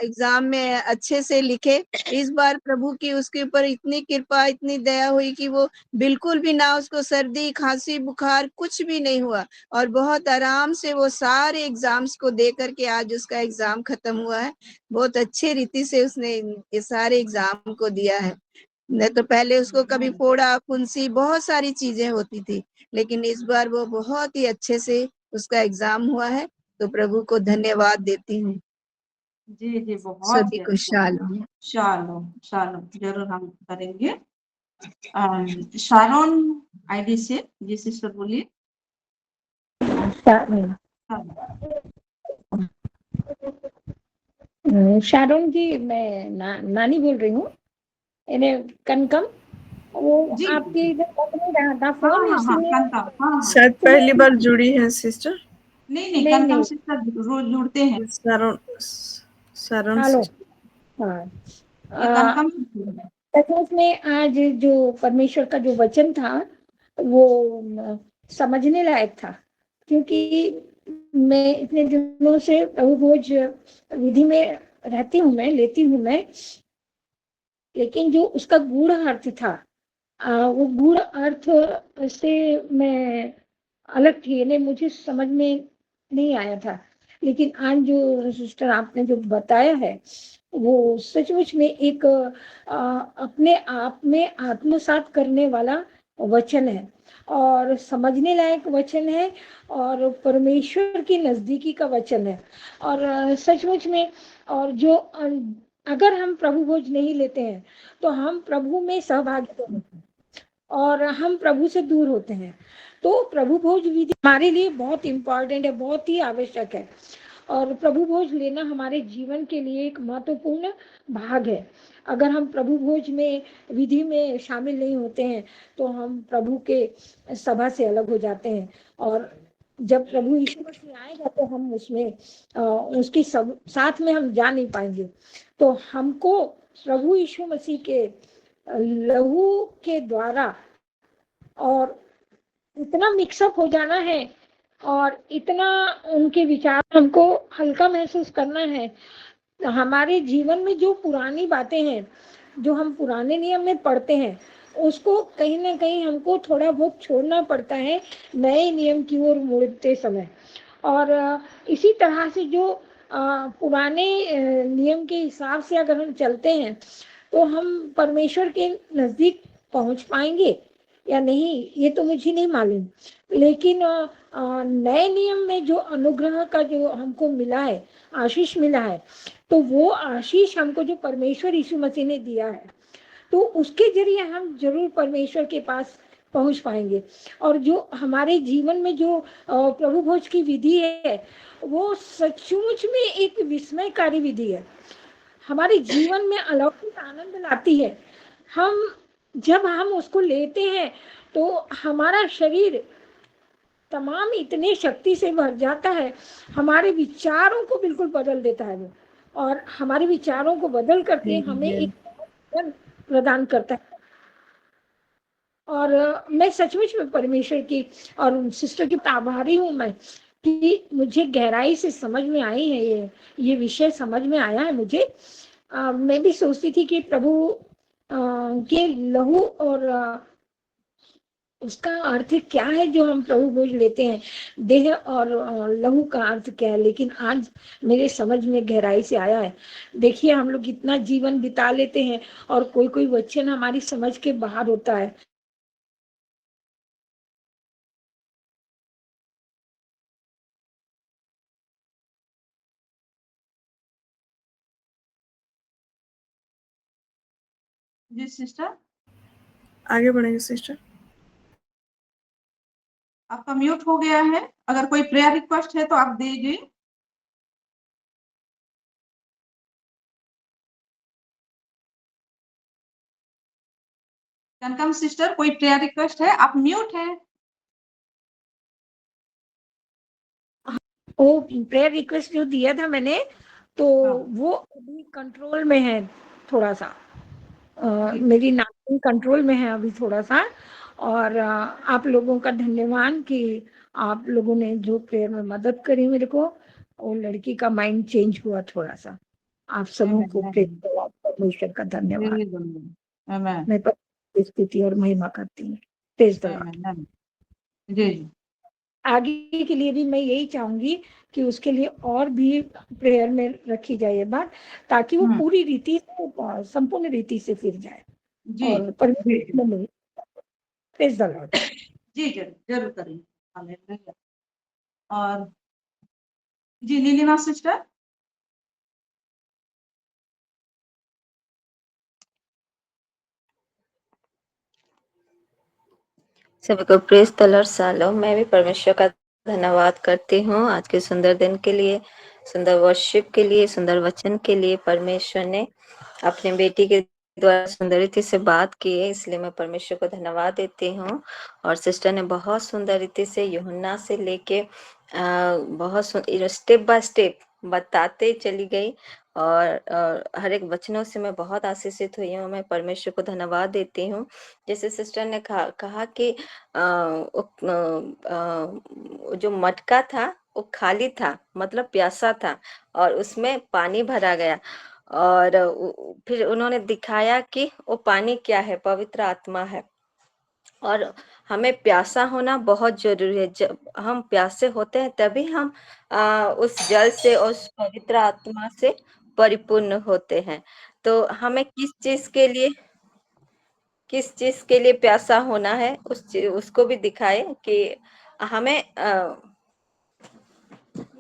एग्जाम में अच्छे से लिखे। इस बार प्रभु की उसके ऊपर इतनी कृपा, इतनी दया हुई कि वो बिल्कुल भी ना, उसको सर्दी, खांसी, बुखार कुछ भी नहीं हुआ, और बहुत आराम से वो सारे एग्जाम्स को दे करके आज उसका एग्जाम खत्म हुआ है। बहुत अच्छे रीति से उसने ये सारे एग्जाम को दिया है। नहीं तो पहले उसको कभी फोड़ा, फुंसी, बहुत सारी चीजें होती थी, लेकिन इस बार वो बहुत ही अच्छे से उसका एग्जाम हुआ है। तो प्रभु को धन्यवाद देती हूँ। जी जी, बहुत सभी को शालोम। शालोम शालोम, जरूर हम करेंगे। शारोन आईडी से जी सिस्टर बोलिए। शारोन जी, मैं नानी बोल रही हूँ। इन्हें कनकम, वो आपके इधर लग नहीं रहा था फोन, इसलिए शायद पहली बार जुड़ी है सिस्टर। नहीं, कनकम सिस्टर रोज जुड़ते हैं। शारोन सचमुच में आज जो परमेश्वर का जो वचन था वो समझने लायक था, क्योंकि मैं इतने दिनों से प्रभु भोज विधि में रहती हूँ, मैं लेती हूँ मैं, लेकिन जो उसका गूढ़ अर्थ था, वो गूढ़ अर्थ से मैं अलग थी, ने मुझे समझ में नहीं आया था। लेकिन आज जो सिस्टर आपने जो बताया है वो सचमुच में एक अपने आप में आत्मसात करने वाला वचन है और समझने लायक वचन है और परमेश्वर की नजदीकी का वचन है। और सचमुच में, और जो अगर हम प्रभु भोज नहीं लेते हैं तो हम प्रभु में सहभागी तो होते हैं, और हम प्रभु से दूर होते हैं। तो प्रभु भोज विधि हमारे लिए बहुत इम्पोर्टेंट है, बहुत ही आवश्यक है। और प्रभु भोज लेना हमारे जीवन के लिए एक महत्वपूर्ण भाग है। अगर हम प्रभु भोज में विधि में शामिल नहीं होते हैं तो हम प्रभु के सभा से अलग हो जाते हैं। और जब प्रभु यीशु मसीह आएगा तो हम उसमें उसकी सब साथ में हम जा नहीं पाएंगे। तो हमको प्रभु यीशु मसीह के लहू के द्वारा और इतना मिक्सअप हो जाना है और इतना उनके विचार हमको हल्का महसूस करना है। हमारे जीवन में जो पुरानी बातें हैं, जो हम पुराने नियम में पढ़ते हैं, उसको कहीं ना कहीं हमको थोड़ा बहुत छोड़ना पड़ता है नए नियम की ओर मुड़ते समय। और इसी तरह से जो पुराने नियम के हिसाब से अगर हम चलते हैं तो हम परमेश्वर के नजदीक पहुंच पाएंगे या नहीं, ये तो मुझे नहीं मालूम। लेकिन नए नियम में जो अनुग्रह का जो हमको मिला है, आशीष मिला है, तो वो आशीष हमको जो परमेश्वर यीशु मसीह ने दिया है, तो उसके जरिए हम जरूर परमेश्वर के पास पहुंच पाएंगे। और जो हमारे जीवन में जो प्रभु भोज की विधि है, वो सचमुच में एक विस्मयकारी विधि है, हमारे जीवन में अलौकिक आनंद लाती है। जब हम उसको लेते हैं तो हमारा शरीर तमाम इतने शक्ति से भर जाता है, हमारे विचारों को बिल्कुल बदल देता है वो, और हमारे विचारों को बदल करके हमें एक प्रदान करता है। और मैं सचमुच में परमेश्वर की और सिस्टर की आभारी हूँ मैं कि मुझे गहराई से समझ में आई है, ये विषय समझ में आया है मुझे। मैं भी सोचती थी कि प्रभु के लहू और उसका अर्थ क्या है जो हम प्रभु भोज लेते हैं, देह और लहू का अर्थ क्या है, लेकिन आज मेरे समझ में गहराई से आया है। देखिए हम लोग इतना जीवन बिता लेते हैं और कोई कोई वचन हमारी समझ के बाहर होता है। जी सिस्टर, आगे बढ़ेंगे सिस्टर। आपका म्यूट हो गया है, अगर कोई प्रेयर रिक्वेस्ट है तो आप दीजिए। कनकम सिस्टर, कोई प्रेयर रिक्वेस्ट है? आप म्यूट है। वो प्रेयर रिक्वेस्ट जो दिया था मैंने, तो वो अभी कंट्रोल में है थोड़ा सा, मेरी नाम कंट्रोल में है अभी थोड़ा सा। और आप लोगों का धन्यवाद कि आप लोगों ने जो प्रेयर में मदद करी मेरे को, वो लड़की का माइंड चेंज हुआ थोड़ा सा। आप सबों को परमेश्वर का धन्यवाद। मैं स्तुति और महिमा करती हूँ। जी, आगे के लिए भी मैं यही चाहूंगी कि उसके लिए और भी प्रेयर में रखी जाए ये बात, ताकि वो पूरी रीति से, संपूर्ण रीति से फिर जाए और परमेश्वर में प्रेज द लॉर्ड। जी जरूर करेंगे। हालेलुया। और जी नीलिमा सिस्टर। सभी को प्रेज द लॉर्ड सालो। मैं भी परमेश्वर का धन्यवाद करती हूँ आज के सुंदर दिन के लिए, सुंदर वर्शिप के लिए, सुंदर वचन के लिए। परमेश्वर ने अपने बेटी के द्वारा सुंदर रीति से बात की है, इसलिए मैं परमेश्वर को धन्यवाद देती हूँ। और सिस्टर ने बहुत सुंदर रीति से यूहन्ना से लेके बहुत स्टेप बाय स्टेप बताते चली गई, और हर एक वचनों से मैं बहुत आशीषित हुई हूँ। मैं परमेश्वर को धन्यवाद देती हूँ। जैसे सिस्टर ने कहा कि जो मटका था वो खाली था, मतलब प्यासा था, और उसमें पानी भरा गया, और फिर उन्होंने दिखाया कि वो पानी क्या है, पवित्र आत्मा है। और हमें प्यासा होना बहुत जरूरी है। जब हम प्यासे होते हैं तभी हम उस जल से, उस पवित्र आत्मा से परिपूर्ण होते हैं। तो हमें किस चीज के लिए प्यासा होना है, उसको भी दिखाए कि हमें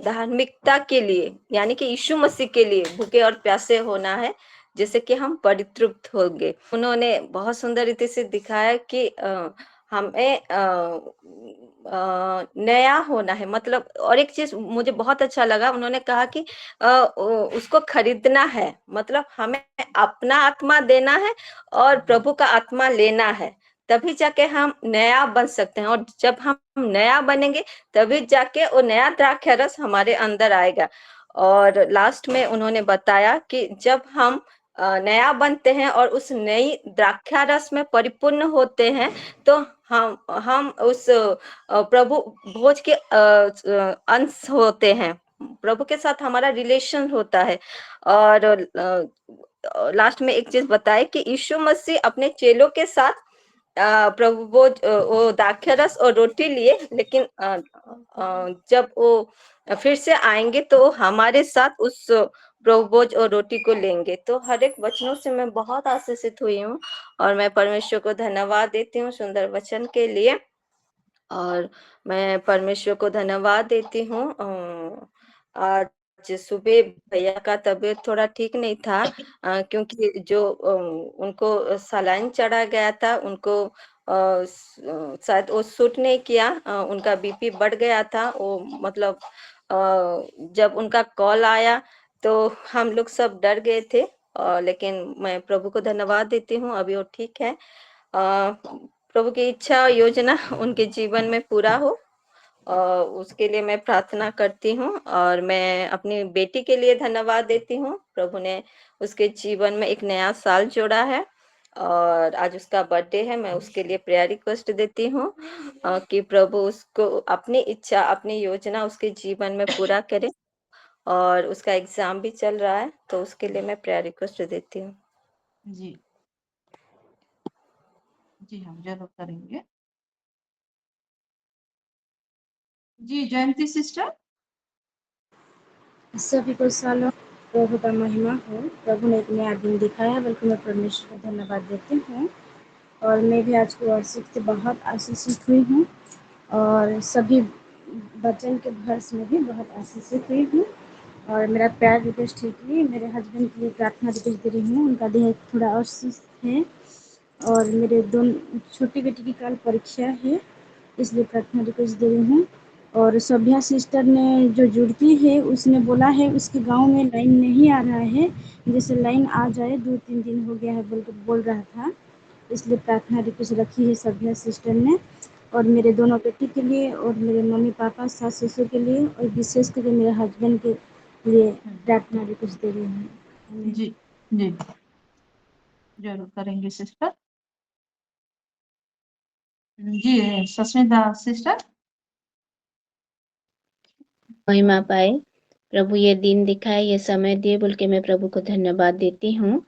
धार्मिकता के लिए, यानी कि यीशु मसीह के लिए भूखे और प्यासे होना है, जैसे कि हम परितृप्त होंगे। उन्होंने बहुत सुंदर रीति से दिखाया कि हमें नया होना है, मतलब। और एक चीज मुझे बहुत अच्छा लगा, उन्होंने कहा कि उसको खरीदना है, मतलब हमें अपना आत्मा देना है और प्रभु का आत्मा लेना है, तभी जाके हम नया बन सकते हैं। और जब हम नया बनेंगे तभी जाके वो नया द्राक्षा रस हमारे अंदर आएगा। और लास्ट में उन्होंने बताया कि जब हम नया बनते हैं और उस नई द्राक्षा रस में परिपूर्ण होते हैं, तो हम उस प्रभु भोज के अंश होते हैं, प्रभु के साथ हमारा रिलेशन होता है। और लास्ट में एक चीज बताए कि यीशु मसीह अपने चेलों के साथ प्रभु वो द्राक्षारस और रोटी लिए, लेकिन जब वो फिर से आएंगे तो हमारे साथ उस प्रभु भोज और रोटी को लेंगे। तो हर एक वचनों से मैं बहुत आशीषित हुई हूँ और मैं परमेश्वर को धन्यवाद देती हूँ सुंदर वचन के लिए। और मैं परमेश्वर को धन्यवाद देती हूँ। आज सुबह भैया का तबीयत थोड़ा ठीक नहीं था, क्योंकि जो उनको सलाइन चढ़ा गया था, उनको शायद वो सूट नहीं किया, उनका बीपी बढ़ गया था। वो मतलब जब उनका कॉल आया तो हम लोग सब डर गए थे, लेकिन मैं प्रभु को धन्यवाद देती हूँ, अभी वो ठीक है। प्रभु की इच्छा और योजना उनके जीवन में पूरा हो, उसके लिए मैं प्रार्थना करती हूँ। और मैं अपनी बेटी के लिए धन्यवाद देती हूँ, प्रभु ने उसके जीवन में एक नया साल जोड़ा है और आज उसका बर्थडे है। मैं उसके लिए प्रेयर रिक्वेस्ट देती हूँ कि प्रभु उसको अपनी इच्छा, अपनी योजना उसके जीवन में पूरा करे। और उसका एग्जाम भी चल रहा है, तो उसके लिए मैं प्रेयर रिक्वेस्ट देती हूँ। जी जी, हम जरूर करेंगे। जी, जयंती सिस्टर। सभी को सलाम। प्रभु का महिमा हो। प्रभु ने एक नया दिन दिखाया, बल्कि मैं परमेश्वर को धन्यवाद देती हूँ। और मैं भी आज की वर्षिप से बहुत आशीषित हुई हूँ और सभी वचन के भर्स में भी बहुत आशीषित हुई हूँ। और मेरा प्यार रिक्वेस्ट ठीक है, मेरे हस्बैंड के लिए प्रार्थना रिक्वेस्ट दे रही हूँ। उनका देह थोड़ा अस्वस्थ है और मेरे दोनों छोटी बेटी की कल परीक्षा है, इसलिए प्रार्थना रिक्वेस्ट दे रही हूँ। और सभ्या सिस्टर ने जो जुड़ती है उसने बोला है उसके गांव में लाइन नहीं आ रहा है, जैसे लाइन आ जाए, 2-3 दिन हो गया है बोल रहा था, इसलिए प्रार्थना रिक्वेस्ट रखी है सभ्या सिस्टर ने। और मेरे दोनों बेटी के लिए और मेरे मम्मी पापा सास ससुर के लिए और विशेष करके मेरे हस्बैंड के लिए प्रार्थना रिक्वेस्ट दे रही हूँ। जी जी, जरूर करेंगे सिस्टर। जी, सस्मिता सिस्टर। महिमा पाए, प्रभु ये दिन दिखाए, ये समय दिए बोल के मैं प्रभु को धन्यवाद देती हूँ।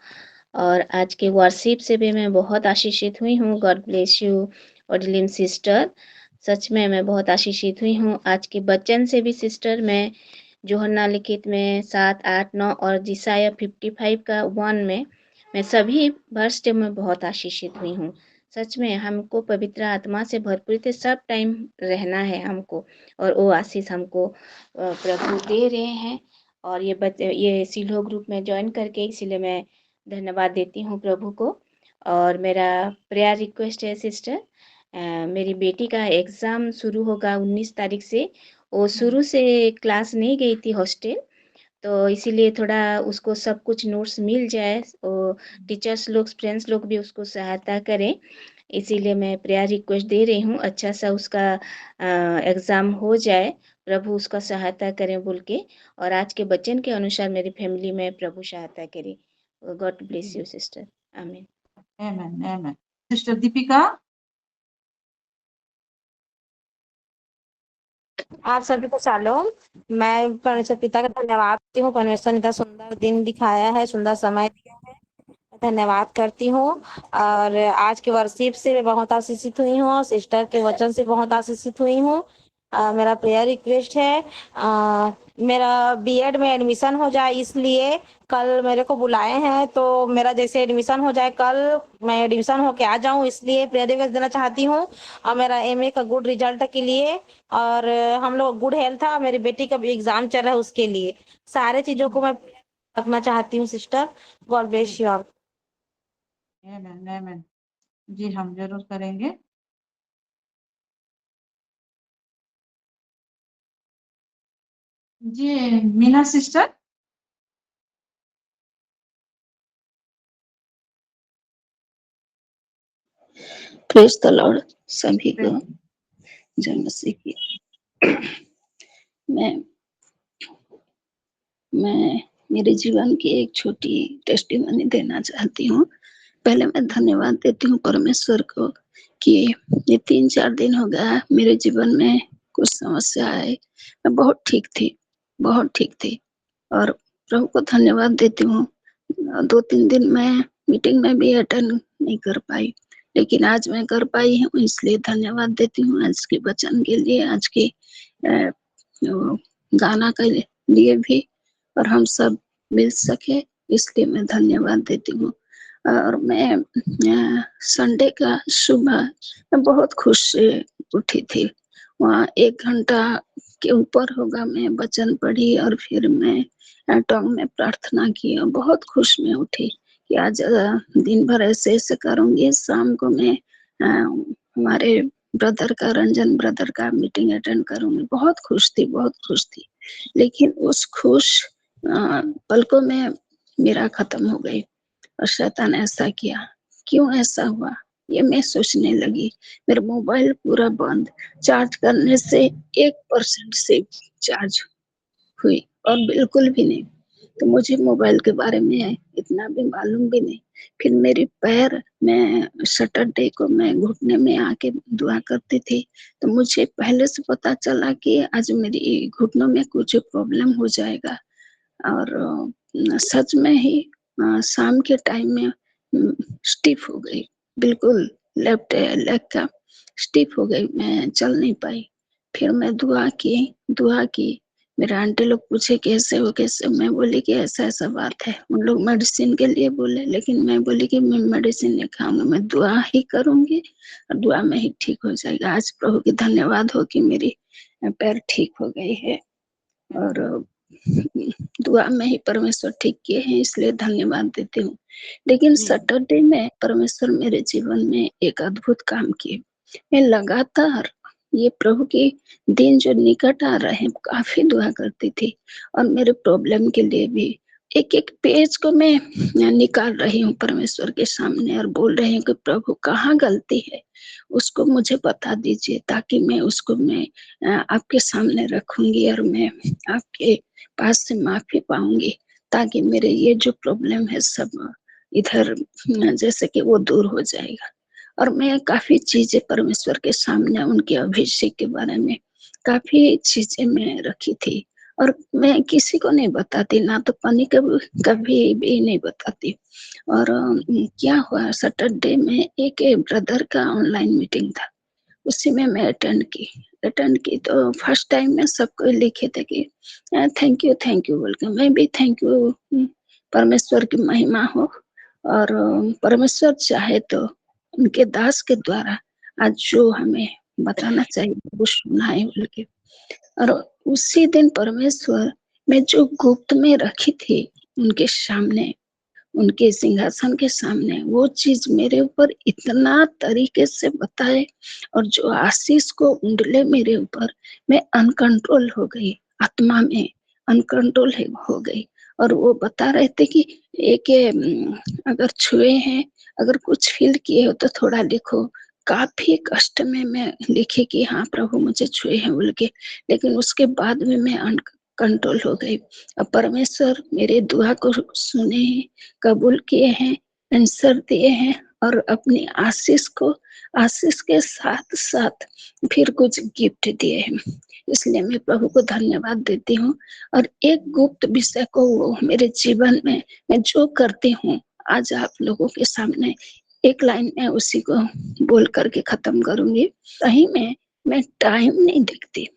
और आज के वर्शिप से भी मैं बहुत आशीषित हुई हूँ। गॉड ब्लेस यू ओडिलिन सिस्टर, सच में मैं बहुत आशीषित हुई हूँ। आज के वचन से भी सिस्टर, मैं यूहन्ना लिखित में 7, 8, 9 और जिसाया 55 का 1 में मैं सभी वर्ष में बहुत आशीषित हुई हूँ। सच में हमको पवित्र आत्मा से भरपूर थे, सब टाइम रहना है हमको, और वो आशीष हमको प्रभु दे रहे हैं। और ये सिलो ग्रुप में ज्वाइन करके, इसीलिए मैं धन्यवाद देती हूँ प्रभु को। और मेरा प्रेयर रिक्वेस्ट है सिस्टर, मेरी बेटी का एग्ज़ाम शुरू होगा 19 तारीख से। वो शुरू से क्लास नहीं गई थी हॉस्टल, तो इसीलिए थोड़ा उसको सब कुछ नोट्स मिल जाए, और टीचर्स लोग, फ्रेंड्स लोग भी उसको सहायता करें, इसीलिए मैं प्रेयर रिक्वेस्ट दे रही हूँ। अच्छा सा उसका एग्ज़ाम हो जाए, प्रभु उसका सहायता करें बोल के। और आज के वचन के अनुसार मेरी फैमिली में प्रभु सहायता करे। गॉड ब्लेस यू सिस्टर, आमीन। आमीन आमीन। सिस्टर दीपिका। आप सभी को शालोम। मैं परमेश्वर पिता का धन्यवाद करती हूँ, परमेश्वर ने इतना सुंदर दिन दिखाया है, सुंदर समय दिया है, धन्यवाद करती हूँ। और आज के वर्शिप से मैं बहुत आशीषित हुई हूँ, सिस्टर के वचन से बहुत आशीषित हुई हूँ। मेरा प्रेयर रिक्वेस्ट है, मेरा बीएड में एडमिशन हो जाए, इसलिए कल मेरे को बुलाए हैं, तो मेरा जैसे एडमिशन हो जाए कल मैं एडमिशन होके आ जाऊं, इसलिए प्रेयर रिक्वेस्ट देना चाहती हूँ। और मेरा एमए का गुड रिजल्ट के लिए, और हम लोग गुड हेल्थ था, मेरी बेटी का भी एग्जाम चल रहा है उसके लिए, सारे चीजों को मैं मैं चाहती हूँ sister. God bless you all. Amen amen. जी हम जरूर करेंगे। जी Meena sister. Praise the lord सभी को जय मसीह की। मैं मेरे जीवन की एक छोटी टेस्टिमनी देना चाहती हूँ। पहले मैं धन्यवाद देती हूँ परमेश्वर को कि ये 3-4 दिन हो गया मेरे जीवन में कुछ समस्या आई। मैं बहुत ठीक थी और प्रभु को धन्यवाद देती हूँ। 2-3 दिन मैं मीटिंग में भी अटेंड नहीं कर पाई, लेकिन आज मैं कर पाई हूँ, इसलिए धन्यवाद देती हूँ। आज के वचन के लिए, आज के गाना के लिए भी, और हम सब मिल सके इसलिए मैं धन्यवाद देती हूँ। और मैं संडे का सुबह मैं बहुत खुश से उठी थी। वहाँ 1 घंटा के ऊपर होगा मैं वचन पढ़ी और फिर मैं टोंग में प्रार्थना की और बहुत खुश में उठी कि आज दिन भर ऐसे करूँगी। शाम को मैं हमारे ब्रदर का, रंजन ब्रदर का मीटिंग अटेंड करूँगी। बहुत खुश थी, लेकिन उस खुश पलकों में मेरा खत्म हो गई और शैतान ऐसा किया। क्यों ऐसा हुआ ये मैं सोचने लगी। मेरा मोबाइल पूरा बंद, चार्ज करने से 1% से चार्ज हुई और बिल्कुल भी नहीं। तो मुझे मोबाइल के बारे में इतना भी मालूम भी नहीं। फिर मेरी पैर, मैं सैटरडे को मैं घुटने में आके दुआ करती थी, तो मुझे पहले से पता चला कि आज मेरी घुटनों में कुछ प्रॉब्लम हो जाएगा। और सच में ही शाम के टाइम में स्टिफ हो गई, बिल्कुल लेफ्ट लेग का स्टिफ हो गई, मैं चल नहीं पाई। फिर मैं दुआ की। मेरे आंटी लोग पूछे कैसे हो, मैं बोली कि ऐसा बात है। उन लोग मेडिसिन के लिए बोले, लेकिन मैं बोली कि मैं मेडिसिन नहीं खाऊंगी, मैं दुआ ही करूंगी और दुआ में ही ठीक हो जाएगा। आज प्रभु की धन्यवाद हो कि मेरी पैर ठीक हो गई है और दुआ में ही परमेश्वर ठीक किए हैं, इसलिए धन्यवाद देती हूँ। लेकिन सैटरडे में परमेश्वर मेरे जीवन में एक अद्भुत काम किए। मैं लगातार ये प्रभु के दिन जो निकट आ रहे हैं, काफी दुआ करती थी और मेरे प्रॉब्लम के लिए भी एक पेज को मैं निकाल रही हूँ परमेश्वर के सामने और बोल रही हूँ कि प्रभु कहाँ गलती है उसको मुझे बता दीजिए, ताकि मैं उसको आपके सामने रखूंगी और मैं आपके पास से माफी पाऊंगी, ताकि मेरे ये जो प्रॉब्लम है सब इधर जैसे कि वो दूर हो जाएगा। और मैं काफी चीजें परमेश्वर के सामने उनके अभिषेक के बारे में काफी चीजें मैं रखी थी और मैं किसी को नहीं बताती, ना तो पनी कभी भी नहीं बताती। और क्या हुआ, सैटरडे में एक ब्रदर का ऑनलाइन मीटिंग था, उसी में मैं अटेंड की। तो फर्स्ट टाइम में सबको लिखे थे कि थैंक यू बोल के। मैं भी थैंक यू, परमेश्वर की महिमा हो और परमेश्वर चाहे तो उनके दास के द्वारा आज जो हमें बताना चाहिए वो सुनाए बोल के। और उसी दिन परमेश्वर मैं जो गुप्त में रखी थी उनके सामने, उनके सिंहासन के सामने, वो चीज मेरे ऊपर इतना तरीके से बताए और जो आशीष को उंडले मेरे ऊपर, मैं अनकंट्रोल हो गई, आत्मा में अनकंट्रोल हो गई। और वो बता रहे थे कि एक अगर छुए हैं, अगर कुछ फील किए हो तो थोड़ा लिखो। काफी कष्ट में मैं लिखी कि हाँ प्रभु मुझे छुए हैं बोल के, लेकिन उसके बाद में मैं अनकंट्रोल हो गई। अब परमेश्वर मेरे दुआ को सुने हैं, कबूल किए हैं, आंसर दिए हैं और अपनी आशीष के साथ साथ फिर कुछ गिफ्ट दिए हैं। इसलिए मैं प्रभु को धन्यवाद देती हूँ। और एक गुप्त विषय को वो मेरे जीवन में मैं जो करती हूँ, आज आप लोगों के सामने एक लाइन में उसी को बोल करके खत्म करूंगी। सही में मैं टाइम नहीं देखती,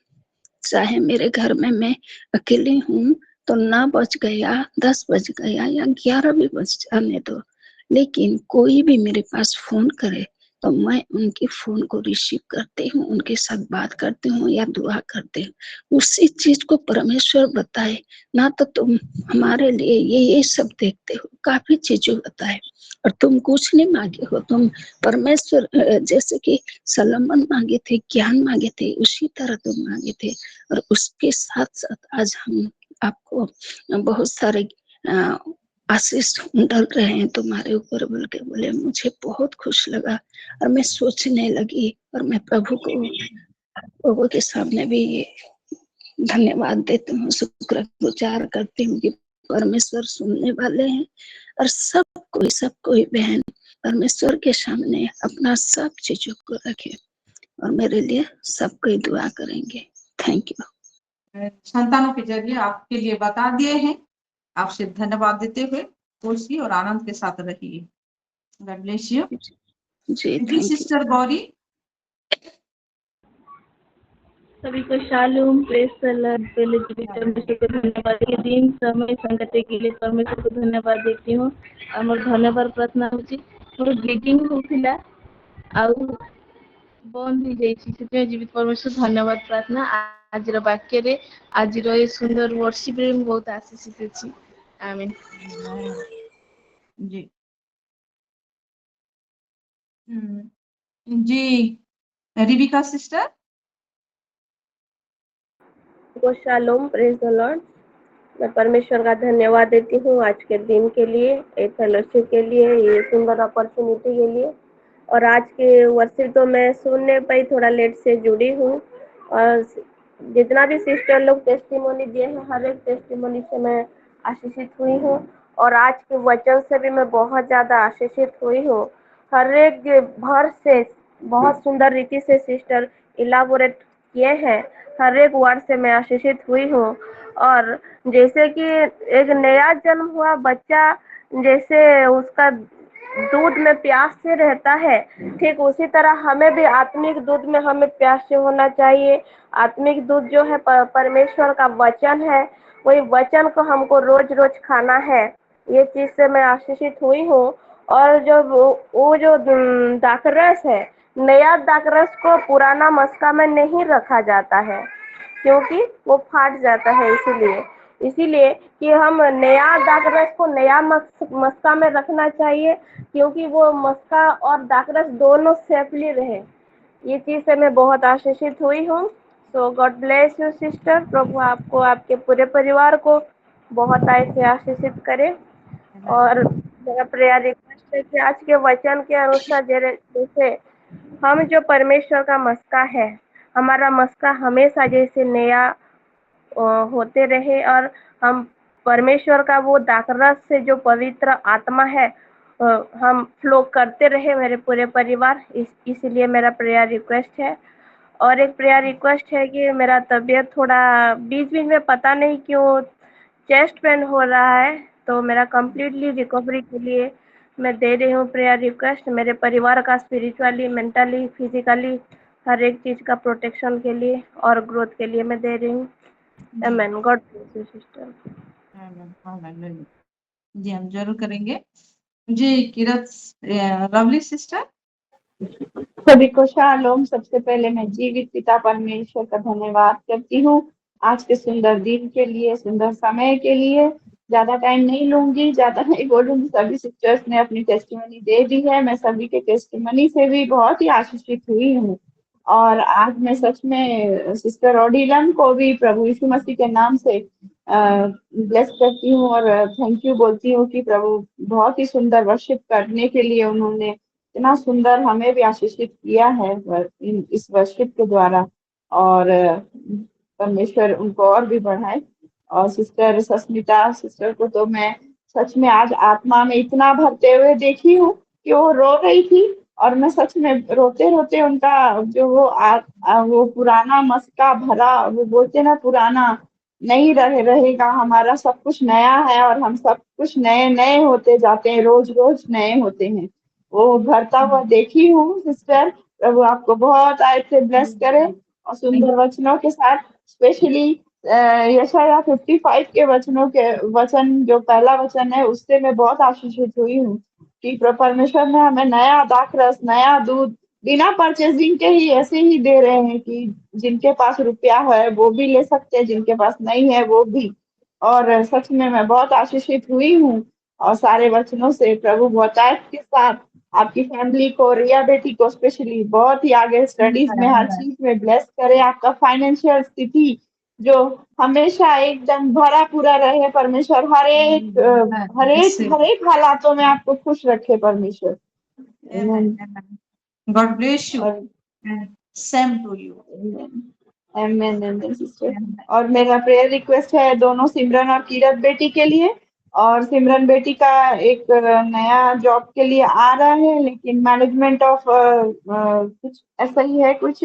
चाहे मेरे घर में मैं अकेली हूँ तो 9 बज गया, 10 बज गया या 11 भी बज जाने दो, लेकिन कोई भी मेरे पास फोन करे तो मैं उनके फोन को रिसीव करती हूँ, उनके साथ बात करती हूँ या दुआ करती हूँ। उसी चीज को परमेश्वर बताए ना, तो तुम हमारे लिए ये सब देखते हो, काफी चीजें बताए और तुम कुछ नहीं मांगे हो। तुम परमेश्वर जैसे कि सलोमन मांगे थे, ज्ञान मांगे थे, उसी तरह तुम मांगे थे। और उसके साथ साथ आज हम आपको बहुत सारे आशीष डल रहे हैं तुम्हारे ऊपर बोल के बोले, मुझे बहुत खुश लगा। और मैं सोचने लगी और मैं प्रभु के सामने भी ये धन्यवाद देती हूँ, शुक्र गुजार करती हूँ कि परमेश्वर सुनने वाले हैं। और सब कोई बहन परमेश्वर के सामने अपना सब चीजों को रखे और मेरे लिए सब कोई दुआ करेंगे। Thank you. संतानों के जरिए आपके लिए बता दिए हैं। आपसे धन्यवाद देते हुए खुशी और आनंद के साथ रहिए। God bless you. जी जी थैंक यू। सिस्टर गौरी। सभी को शालूम, प्रेज द लॉर्ड। पहले जीवित परमेश्वर को धन्यवाद के दिन समय संगते के लिए परमेश्वर को धन्यवाद देती हूँ। आम धन्यवाद प्रार्थना होची मोर ब्लीडिंग होतिला आउ बंद हो जाइछि, से जीवित परमेश्वर धन्यवाद प्रार्थना। आज वाक्य रे आज ये सुंदर वर्शिप रे बहुत आशीषित अछि। आमीन। जी जी रिबिका सिस्टर। को शालोम, प्रेज द लॉर्ड। मैं परमेश्वर का धन्यवाद देती हूँ आज के दिन के लिए, एक फेलोशिप के लिए, ये सुंदर अपॉर्चुनिटी के लिए। और आज के वर्शिप तो मैं सुनने पाई, थोड़ा लेट से जुड़ी हूँ। और जितना भी सिस्टर लोग टेस्टिमोनी दिए हैं, हर एक टेस्टिमोनी से मैं आशीषित हुई हूँ। और आज के वचन से भी मैं बहुत ज़्यादा आशीषित हुई हूँ। हर एक भर से बहुत सुंदर रीति से सिस्टर इलाबोरेट किए हैं। हर एक वर्ड से मैं आशीषित हुई हूँ। और जैसे कि एक नया जन्म हुआ बच्चा जैसे उसका दूध में प्यास से रहता है, ठीक उसी तरह हमें भी आत्मिक दूध में हमें प्यास से होना चाहिए। आत्मिक दूध जो है परमेश्वर का वचन है, वही वचन को हमको रोज रोज खाना है। ये चीज से मैं आशीषित हुई हूँ। और जो वो जो दाखरस है, नया दाखरस को पुराना मस्का में नहीं रखा जाता है क्योंकि वो फाट जाता है। इसीलिए कि हम नया दाखरस को नया मस्का में रखना चाहिए, क्योंकि वो मस्का और दाखरस दोनों सेफली रहे। ये चीज से मैं बहुत आशीषित हुई हूँ। सो गॉड ब्लेस यू सिस्टर। प्रभु आपको, आपके पूरे परिवार को बहुत ऐसे आशीषित करे। और मेरा प्रेयर रिक्वेस्ट है कि आज के वचन के अनुसार जैसे हम जो परमेश्वर का मस्का है, हमारा मस्का हमेशा जैसे नया होते रहे। और हम परमेश्वर का वो दाखरस से जो पवित्र आत्मा है हम फ्लो करते रहे, मेरे पूरे परिवार। इसलिए मेरा प्रेयर रिक्वेस्ट है। और एक प्रेयर रिक्वेस्ट है कि मेरा तबीयत थोड़ा बीच बीच में पता नहीं क्यों चेस्ट पेन हो रहा है, तो मेरा कंप्लीटली रिकवरी के लिए मैं दे रही हूँ प्रेयर रिक्वेस्ट। मेरे परिवार का स्पिरिचुअली, मेंटली, फिजिकली हर एक चीज का प्रोटेक्शन के लिए और ग्रोथ के लिए मैं दे रही हूँ। Amen. God bless you sister. जी हम जरूर करेंगे। जी किरत लवली सिस्टर। सभी को शालोम। सबसे पहले मैं जीवित पिता परमेश्वर का धन्यवाद करती हूँ आज के सुंदर दिन के लिए, सुंदर समय के लिए। ज्यादा टाइम नहीं लूंगी, ज्यादा नहीं बोलूंगी। सभी सिस्टर्स ने अपनी टेस्टिमनी दे दी है। मैं सभी के टेस्टिमनी से भी बहुत ही आशीषित हुई हूँ। और आज मैं सच में सिस्टर ओडिलन को भी प्रभु यीशु मसीह के नाम से ब्लेस करती हूँ और थैंक यू बोलती हूँ कि प्रभु बहुत ही सुंदर वर्शिप करने के लिए उन्होंने इतना सुंदर हमें भी आशीषित किया है इस वर्शिप के द्वारा। और परमेश्वर उनको और भी बढ़ाए। और सिस्टर सस्मिता सिस्टर को तो मैं सच में आज आत्मा में इतना भरते हुए देखी हूँ कि वो रो रही थी। और मैं सच में रोते रोते उनका जो वो पुराना मस्का भरा, वो बोलते ना पुराना नहीं रहेगा, हमारा सब कुछ नया है और हम सब कुछ नए नए होते जाते हैं, रोज रोज नए होते हैं। वो भरता हुआ देखी हूँ सिस्टर। प्रभु आपको बहुत आय से ब्लेस करे और सुंदर वचनों के साथ, स्पेशली यशाया 55 के वचन जो पहला वचन है उससे मैं बहुत आशीषित हुई हूँ। कि परमेश्वर ने हमें नया दाखरस, नया दूध बिना परचेजिंग के ही ऐसे ही दे रहे हैं कि जिनके पास रुपया है वो भी ले सकते हैं, जिनके पास नहीं है वो भी। और सच में मैं बहुत आशीषित हुई हूँ और सारे वचनों से प्रभु बहुतायत के साथ आपकी फैमिली को, रिया बेटी को स्पेशली बहुत ही आगे स्टडीज में हर चीज में ब्लेस करे। आपका फाइनेंशियल स्थिति जो हमेशा एकदम भरा पूरा रहे परमेश्वर, हर एक हालातों में आपको खुश रखे परमेश्वर। गॉड ब्लेस यू और same to you. Amen sister. और मेरा प्रेयर रिक्वेस्ट है दोनों सिमरन और किरत बेटी के लिए। और सिमरन बेटी का एक नया जॉब के लिए आ रहा है, लेकिन मैनेजमेंट ऑफ कुछ ऐसा ही है कुछ,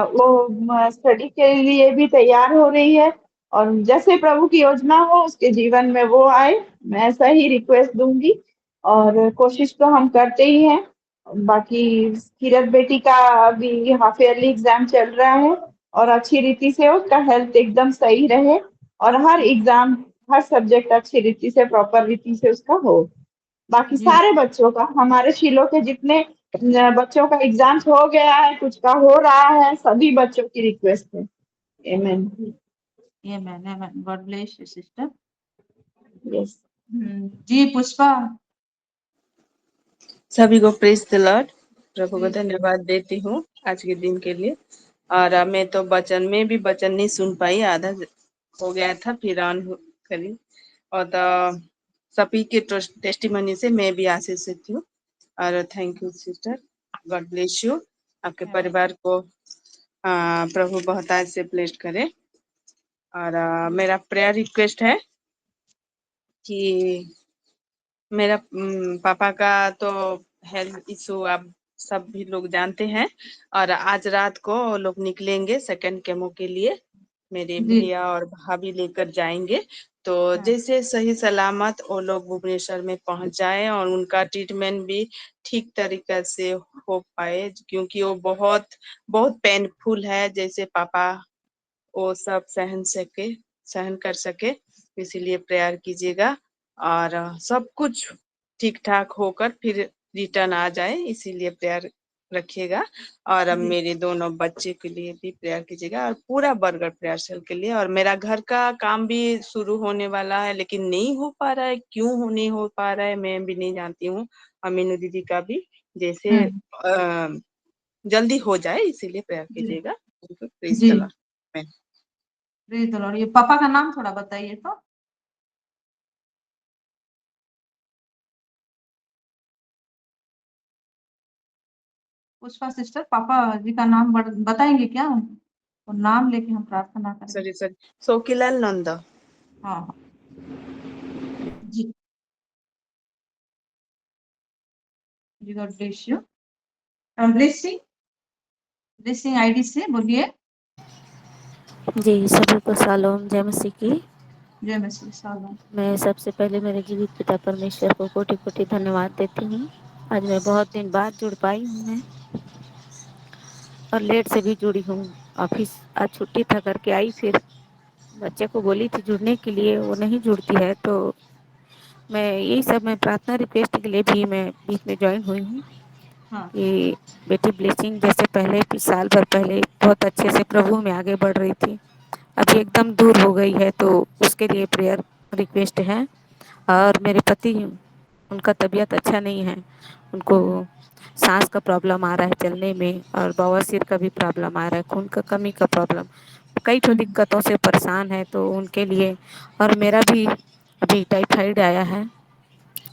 वो स्टडी के लिए भी तैयार हो रही है। और जैसे प्रभु की योजना हो उसके जीवन में वो आए, मैं ऐसा ही रिक्वेस्ट दूंगी। और कोशिश तो हम करते ही हैं। बाकी किरत बेटी का अभी हाफ ईयरली एग्जाम चल रहा है और अच्छी रीति से उसका हेल्थ एकदम सही रहे और हर एग्जाम, हर सब्जेक्ट अच्छी रीति से, प्रॉपर रीति से उसका हो। बाकी सारे बच्चों का, हमारे शिलो के जितने बच्चों का एग्जाम हो गया है, कुछ का हो रहा है, सभी बच्चों की रिक्वेस्ट है। Amen. Amen. God bless you sister. Yes. जी पुष्पा। सभी को प्रेज द लॉर्ड। प्रभु को धन्यवाद देती हूँ आज के दिन के लिए। और मैं तो वचन में भी वचन नहीं सुन पाई, आधा हो गया था फिर ऑन करी। और सभी के टेस्टिमनी से मैं भी आशीषित हूँ। और thank you sister, God bless you. आपके परिवार को प्रभु बहुतायत से ब्लेस करे। और मेरा प्रेयर रिक्वेस्ट है कि मेरा पापा का तो हेल्थ इशू आप सब भी लोग जानते हैं। और आज रात को वो लोग निकलेंगे सेकंड केमो के लिए, मेरे भैया और भाभी लेकर जाएंगे। तो जैसे सही सलामत वो लोग भुवनेश्वर में पहुंच जाए और उनका ट्रीटमेंट भी ठीक तरीके से हो पाए, क्योंकि वो बहुत बहुत पेनफुल है। जैसे पापा वो सब सहन कर सके, इसीलिए प्रेयर कीजिएगा। और सब कुछ ठीक ठाक होकर फिर रिटर्न आ जाए, इसीलिए प्रेयर रखिएगा। और अब मेरे दोनों बच्चे के लिए भी प्रेयर कीजिएगा और पूरा बरगढ़ प्रेयर सेल के लिए। और मेरा घर का काम भी शुरू होने वाला है, लेकिन नहीं हो पा रहा है। क्यों नहीं हो पा रहा है मैं भी नहीं जानती हूँ। और मीनू दीदी का भी जैसे जल्दी हो जाए, इसीलिए प्रेयर कीजिएगा। प्लीज जी चला प्रेज द लॉर्ड। ये पापा का नाम थोड़ा बताइए तो। पुष्पा सिस्टर, पापा जी का नाम बताएंगे क्या? और नाम लेके हम प्रार्थना करेंगे। सॉरी शोकीलाल नंद। हाँ जी जी। God bless you. Blessing ID से बोलिए। जी सभी को शालोम, जय मसीह की। जय मसीह। शालोम। मैं सबसे पहले मेरे जीवित पिता परमेश्वर को कोटि कोटि धन्यवाद देती हूँ। आज मैं बहुत दिन बाद जुड़ पाई हूँ मैं, और लेट से भी जुड़ी हूँ। ऑफिस आज छुट्टी था करके आई, फिर बच्चे को बोली थी जुड़ने के लिए, वो नहीं जुड़ती है। तो मैं यही सब, मैं प्रार्थना रिक्वेस्ट के लिए भी मैं बीच में ज्वाइन हुई हूँ कि बेटी ब्लेसिंग जैसे पहले साल भर पहले बहुत अच्छे से प्रभु में आगे बढ़ रही थी, अभी एकदम दूर हो गई है, तो उसके लिए प्रेयर रिक्वेस्ट है। और मेरे पति, उनका तबीयत अच्छा नहीं है, उनको सांस का प्रॉब्लम आ रहा है चलने में, और बवासीर का भी प्रॉब्लम आ रहा है, खून का कमी का प्रॉब्लम, कई तो दिक्कतों से परेशान है। तो उनके लिए, और मेरा भी अभी टाइफाइड आया है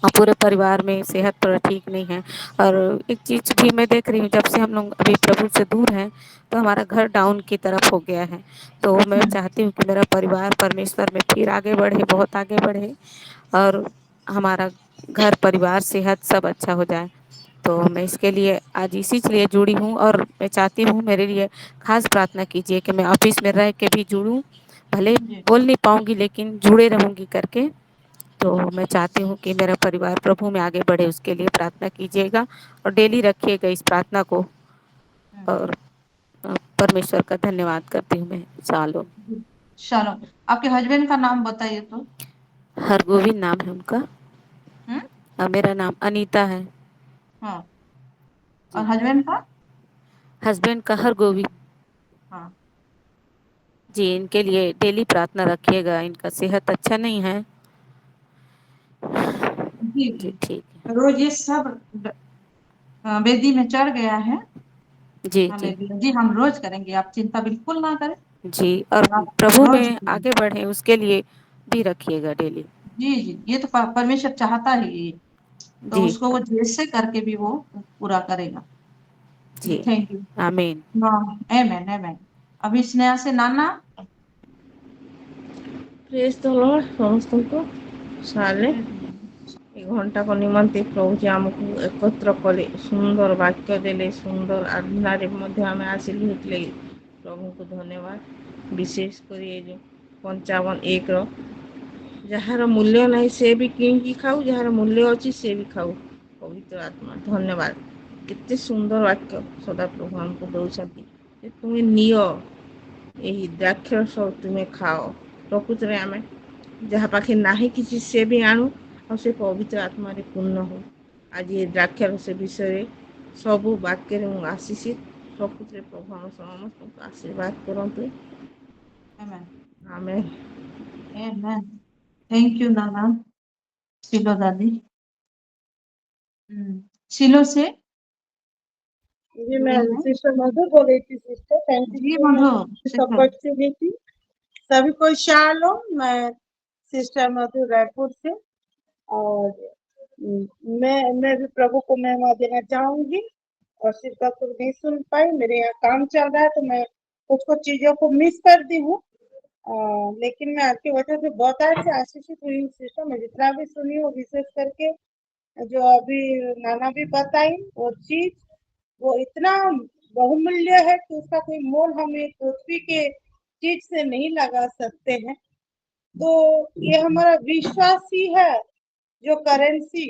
और पूरे परिवार में सेहत थोड़ा ठीक नहीं है। और एक चीज़ भी मैं देख रही हूँ, जब से हम लोग अभी प्रभु से दूर हैं तो हमारा घर डाउन की तरफ हो गया है। तो मैं चाहती हूँ कि मेरा परिवार परमेश्वर में फिर आगे बढ़े, बहुत आगे बढ़े, और हमारा घर परिवार सेहत सब अच्छा हो जाए। तो मैं इसके लिए आज इसी लिए जुड़ी हूँ, और मैं चाहती हूँ मेरे लिए खास प्रार्थना कीजिए कि मैं ऑफिस में रह के भी जुड़ूँ, भले बोल नहीं पाऊँगी लेकिन जुड़े रहूँगी करके। तो मैं चाहती हूँ कि मेरा परिवार प्रभु में आगे बढ़े, उसके लिए प्रार्थना कीजिएगा और डेली रखिएगा इस प्रार्थना को। और परमेश्वर का धन्यवाद करती हूँ मैं। शालोम। आपके हस्बैंड का नाम बताइए तो। हरगोविंद नाम है उनका। मेरा नाम अनीता है। हाँ, और हस्बैंड का? हस्बैंड का हरगोविंद। हाँ जी, इनके लिए डेली प्रार्थना रखिएगा, इनका सेहत अच्छा नहीं है। जी जी जी, ठीक रोज ये सब वेदी में चढ़ गया है। है। जी जी हालेलुया जी, हम रोज करेंगे, आप चिंता बिल्कुल ना करें। जी, और आप प्रभु रोज में करेंगे। आगे बढ़े उसके लिए भी रखिएगा डेली। जी जी, ये तो परमेश्वर चाहता ही है, तो जी उसको वो जैसे करके भी वो पूरा करेगा। जी, जी, थैंक यू। आमीन। आमेन आमेन। अभी स्नेहा से नाना। प्रेज द लॉर्ड ସମସ୍ତଙ୍କୁ ସାଲେ ଘଣ୍ଟାକ ନିମନ୍ତେ ପ୍ରଭୁ ଯେ ଆମକୁ ଏକତ୍ର କଲେ, ସୁନ୍ଦର ବାକ୍ୟ ଦେଲେ, ସୁନ୍ଦର ଆରାଧନାରେ ମଧ୍ୟ ଆମେ ଆସିଲୁ, ସେଥିଲାଗି ପ୍ରଭୁଙ୍କୁ ଧନ୍ୟବାଦ। ବିଶେଷ କରି ଏ ଯେଉଁ 55:1 ଯାହାର ମୂଲ୍ୟ ନାହିଁ ସେ ବି କିଣିକି ଖାଉ, ଯାହାର ମୂଲ୍ୟ ଅଛି ସେ ବି ଖାଉ। ପବିତ୍ର ଆତ୍ମା ଧନ୍ୟବାଦ। କେତେ ସୁନ୍ଦର ବାକ୍ୟ ସଦାପ୍ରଭୁ ଆମକୁ ଦେଉଛନ୍ତି ଯେ ତୁମେ ନିଅ, ଏହି ଦ୍ରାକ୍ଷରସ ତୁମେ ଖାଅ। ପ୍ରକୃତରେ ଆମେ ଯାହା ପାଖେ ନାହିଁ କିଛି ସେ ବି ଆଣୁ, ଆଉ ସେ ପବିତ୍ର ଆତ୍ମାରେ ପୂର୍ଣ୍ଣ ହଉ। ଆଜି ଏ ଦ୍ରାକ୍ଷରସ ବିଷୟରେ ସବୁ ବାକ୍ୟରେ ମୁଁ ଆସିଛି। ପ୍ରକୃତିରେ ପ୍ରଭୁ ଆମ ସମସ୍ତଙ୍କୁ ଆଶୀର୍ବାଦ କରନ୍ତୁ। आमेन ଆମେ आमेन। थैंक यू नाना। शिलो दादी। शिलो से जी जुड़ी मैं है। सिस्टर मधु बोल रही थी सिस्टर, थैंक यू जी so Madhu much sister. Opportunity. सभी को शालोम, मैं सिस्टर मधु रायपुर से, और मैं भी प्रभु को महिमा देना चाहूंगी। और सिर्फ तो नहीं सुन पाई, मेरे यहाँ काम चल रहा है तो मैं कुछ कुछ चीजों को मिस कर दी हूँ, लेकिन मैं आपकी वजह से बहुत ऐसे आशीषित हुई हूँ सिस्टर। मैं जितना भी सुनी हूँ, विशेष करके जो अभी नाना भी बताई वो चीज, वो इतना बहुमूल्य है कि उसका कोई मोल हम एक पृथ्वी के चीज से नहीं लगा सकते हैं। तो ये हमारा विश्वास ही है जो करेंसी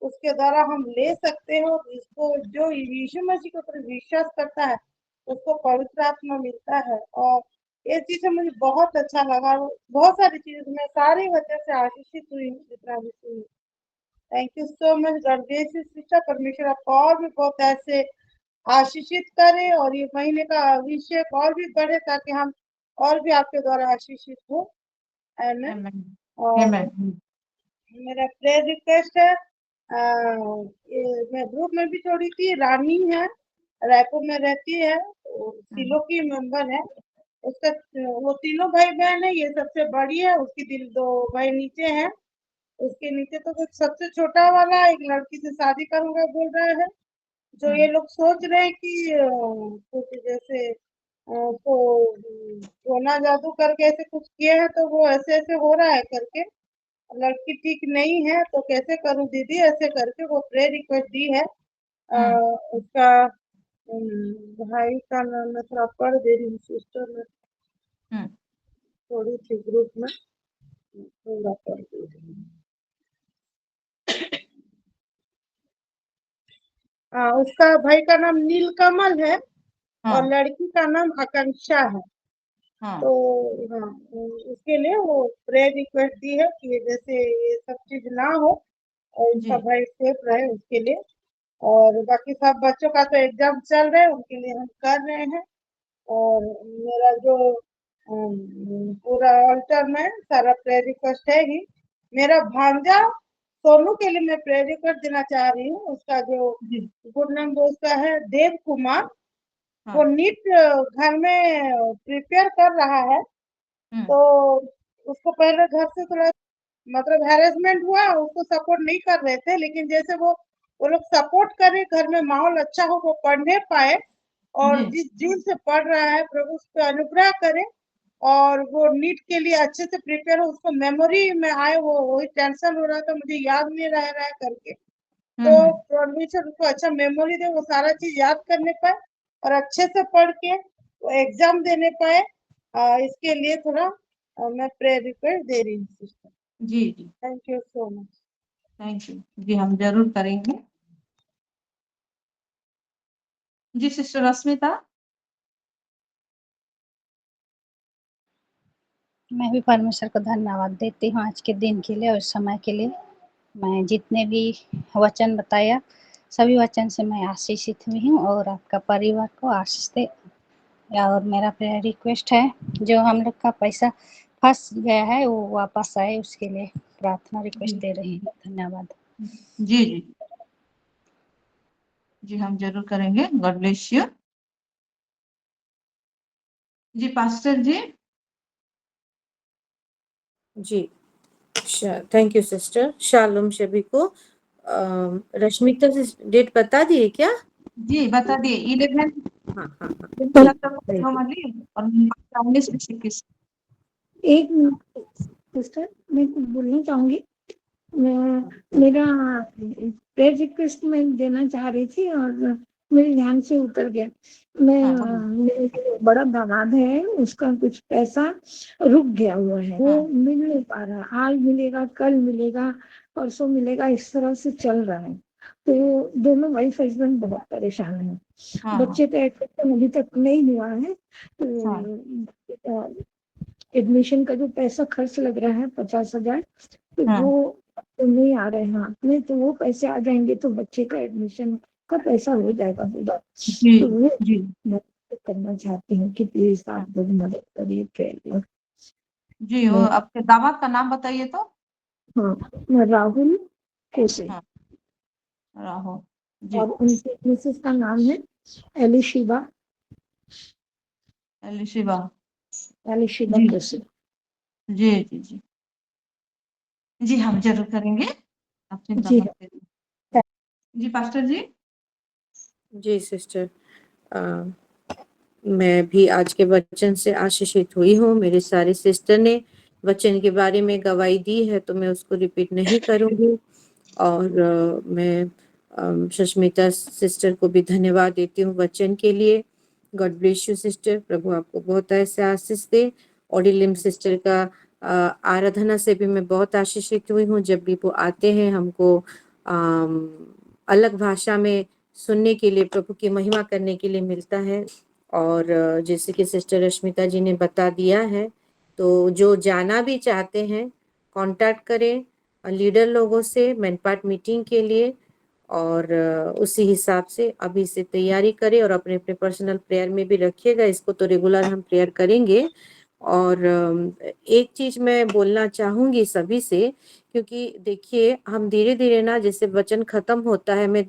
उसके द्वारा हम ले सकते हैं, और इसको जो यीशु मसीह के ऊपर विश्वास करता है उसको पवित्र आत्मा मिलता है। और ये चीज से मुझे बहुत अच्छा लगा। बहुत सारी चीजें मैं सारी वजह से आशीषित हुई हूँ जितना भी सुनी। Thank you so much. God bless you sister. परमेश्वर आपको और भी बहुत ऐसे आशीषित करे, और ये महीने का अभिषेक और भी बढ़े, ताकि हम और भी आपके द्वारा आशीषित हो। आमीन। आमेन और आमेन। मेरा प्रेयर रिक्वेस्ट है, मैं ग्रुप में भी छोड़ी थी, रानी है, रायपुर में रहती है, सिलो की मेंबर है। उसका वो तीनों भाई बहन है, ये सबसे बड़ी है, उसकी दिल 2 भाई नीचे हैं। उसके नीचे तो कुछ सबसे छोटा वाला एक लड़की से शादी करूंगा बोल रहा है। जो ये लोग सोच रहे हैं कि कुछ जैसे तो सोना जादू करके ऐसे कुछ किए हैं, तो वो ऐसे ऐसे हो रहा है करके, लड़की ठीक नहीं है तो कैसे करूं दीदी, ऐसे करके वो प्रेयर रिक्वेस्ट दी है। उसका भाई का नाम मैं थोड़ा पढ़ दे रही हूँ सिस्टर, में थोड़ी थी ग्रुप में, थोड़ा पढ़ दे रही हूँ। उसका भाई का नाम नीलकमल है, और लड़की का नाम आकांक्षा है। तो हाँ, उसके लिए वो प्रेयर रिक्वेस्ट दी है कि जैसे ये सब चीज ना हो और उसका भाई सेफ रहे उसके लिए। और बाकी सब बच्चों का तो एग्जाम चल रहे हैं, उनके लिए हम कर रहे हैं। और मेरा जो पूरा ऑल्टर में सारा प्रेयर रिक्वेस्ट है ही। मेरा भांजा सोनू के लिए मैं प्रेयर रिक्वेस्ट देना चाह रही हूँ। उसका जो गुड नेम वो उसका है देव कुमार। वो नीट घर में प्रिपेयर कर रहा है, तो उसको पहले घर से थोड़ा मतलब हैरेसमेंट हुआ, उसको सपोर्ट नहीं कर रहे थे, लेकिन जैसे वो लोग सपोर्ट करे, घर में माहौल अच्छा हो, वो पढ़ने पाए, और जिस दिल से पढ़ रहा है प्रभु उस पर अनुग्रह करे, और वो नीट के लिए अच्छे से प्रिपेयर हो, उसको मेमोरी में आए। वो वही टेंशन हो रहा था मुझे याद नहीं रह रहा है करके, तो परमेश्वर उसको अच्छा मेमोरी दे, वो सारा चीज याद करने पाए और अच्छे से पढ़ के वो एग्जाम देने पाए। इसके लिए थोड़ा मैं प्रेयर रिक्वेस्ट दे रही हूँ सिस्टर। जी जी, thank you so much. Thank you जी, हम जरूर करेंगे। जी सिस्टर रश्मिता। मैं भी परमेश्वर को धन्यवाद देती हूँ आज के दिन के लिए और समय के लिए। मैं जितने भी वचन बताया सभी वचन से मैं आशीषित हुई हूँ और आपका परिवार को आशीष दे। और मेरा प्रेयर रिक्वेस्ट है जो हम लोग का पैसा फंस गया है वो वापस आए उसके लिए प्रार्थना रिक्वेस्ट दे रही हूँ। धन्यवाद। जी जी जी हम जरूर करेंगे। God bless you. जी पास्टर जी। जी थैंक यू सिस्टर। शालोम सभी को। रश्मिता से डेट बता दिए क्या? जी बता दिए 11 हाँ हाँ हाँ और 19 में 21। एक मिनट सिस्टर मैं कुछ बोलना चाहूंगी। मेरा प्रेयर रिक्वेस्ट में देना चाह रही थी और मेरे ध्यान से उतर गया। मेरे जो बड़ा दामाद है उसका कुछ पैसा रुक गया हुआ है, वो मिल नहीं पा रहा। आज मिलेगा, कल मिलेगा, परसों मिलेगा, इस तरह से चल रहा है। तो दोनों वाइफ हस्बैंड बहुत परेशान है। बच्चे का एडमिशन अभी तक नहीं हुआ है। एडमिशन का जो पैसा खर्च लग रहा है 50,000 तो वो तो नहीं आ रहे हैं हाथ में। तो वो पैसे आ जाएंगे तो बच्चे का एडमिशन का पैसा हो जाएगा पूरा। तो वो मैं करना चाहती हूँ कि प्लीज आप लोग मदद करिए प्रेयर। जी वो आपके दामाद का नाम बताइए तो। हाँ राहुल कैसे। राहुल जी। और उनके मिसेस का नाम है एलिशिबा। एलिशिबा जी कैसे। जी जी जी जी हम जरूर करेंगे। आप चिंता मत करिए। जी पास्टर जी। जी सिस्टर। मैं भी आज के वचन से आशीषित हुई हूँ। मेरे सारे सिस्टर ने वचन के बारे में गवाही दी है तो मैं उसको रिपीट नहीं करूंगी। और मैं सुष्मिता सिस्टर को भी धन्यवाद देती हूँ वचन के लिए। God bless you sister. प्रभु आपको बहुत ऐसे आशीष दे। ओडिलिम सिस्टर का आराधना से भी मैं बहुत आशीषित हुई हूँ। जब भी वो आते हैं हमको अलग भाषा में सुनने के लिए, प्रभु की महिमा करने के लिए मिलता है। और जैसे कि सिस्टर रश्मिता जी ने बता दिया है तो जो जाना भी चाहते हैं कांटेक्ट करें लीडर लोगों से मैनपाट मीटिंग के लिए। और उसी हिसाब से अभी से तैयारी करें और अपने अपने पर्सनल प्रेयर में भी रखिएगा। इसको तो रेगुलर हम प्रेयर करेंगे। और एक चीज मैं बोलना चाहूंगी सभी से, क्योंकि देखिए हम धीरे धीरे ना जैसे वचन खत्म होता है, मैं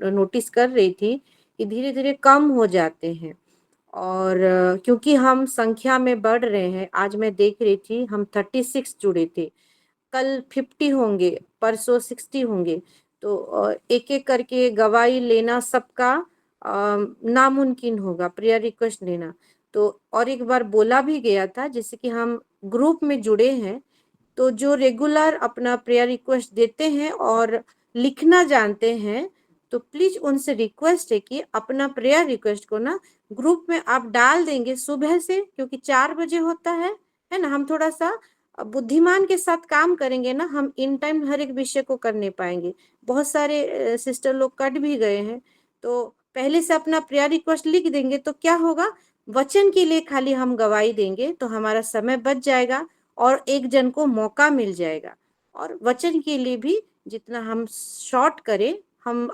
नोटिस कर रही थी कि धीरे धीरे कम हो जाते हैं। और क्योंकि हम संख्या में बढ़ रहे हैं, आज मैं देख रही थी हम 36 जुड़े थे, कल 50 होंगे, परसों 60 होंगे। तो एक एक करके गवाही लेना सबका नामुमकिन होगा, प्रेयर रिक्वेस्ट लेना। तो और एक बार बोला भी गया था जैसे कि हम ग्रुप में जुड़े हैं तो जो रेगुलर अपना प्रेयर रिक्वेस्ट देते हैं और लिखना जानते हैं तो प्लीज उनसे रिक्वेस्ट है कि अपना प्रेयर रिक्वेस्ट को ना ग्रुप में आप डाल देंगे सुबह से, क्योंकि 4 बजे होता है ना। हम थोड़ा सा बुद्धिमान के साथ काम करेंगे ना, हम इन टाइम हर एक विषय को कर नहीं पाएंगे। बहुत सारे सिस्टर लोग कट भी गए हैं तो पहले से अपना प्रेयर रिक्वेस्ट लिख देंगे तो क्या होगा, वचन के लिए खाली हम गवाही देंगे तो हमारा समय बच जाएगा और एक जन को मौका मिल जाएगा। और वचन के लिए भी जितना हम शॉर्ट करें, हम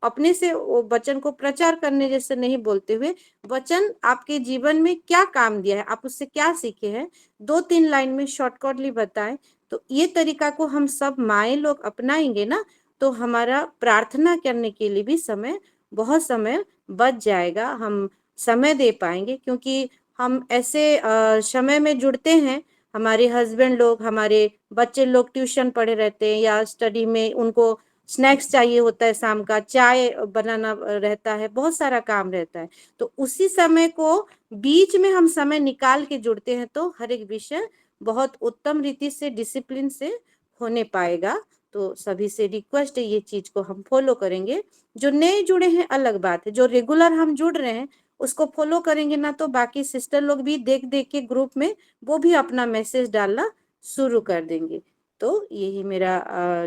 अपने से वो वचन को प्रचार करने जैसे नहीं बोलते हुए वचन आपके जीवन में क्या काम दिया है, आप उससे क्या सीखे हैं, 2-3 लाइन में शॉर्टकटली बताएं। तो ये तरीका को हम सब माए लोग अपनाएंगे ना तो हमारा प्रार्थना करने के लिए भी समय, बहुत समय बच जाएगा, हम समय दे पाएंगे। क्योंकि हम ऐसे समय में जुड़ते हैं, हमारे हस्बैंड लोग, हमारे बच्चे लोग ट्यूशन पढ़े रहते हैं या स्टडी में उनको स्नैक्स चाहिए होता है, शाम का चाय बनाना रहता है, बहुत सारा काम रहता है। तो उसी समय को बीच में हम समय निकाल के जुड़ते हैं तो हर एक विषय बहुत उत्तम रीति से डिसिप्लिन से होने पाएगा। तो सभी से रिक्वेस्ट है ये चीज को हम फॉलो करेंगे। जो नए जुड़े हैं अलग बात है, जो रेगुलर हम जुड़ रहे हैं उसको फॉलो करेंगे ना तो बाकी सिस्टर लोग भी देख देख के ग्रुप में वो भी अपना मैसेज डालना शुरू कर देंगे। तो यही मेरा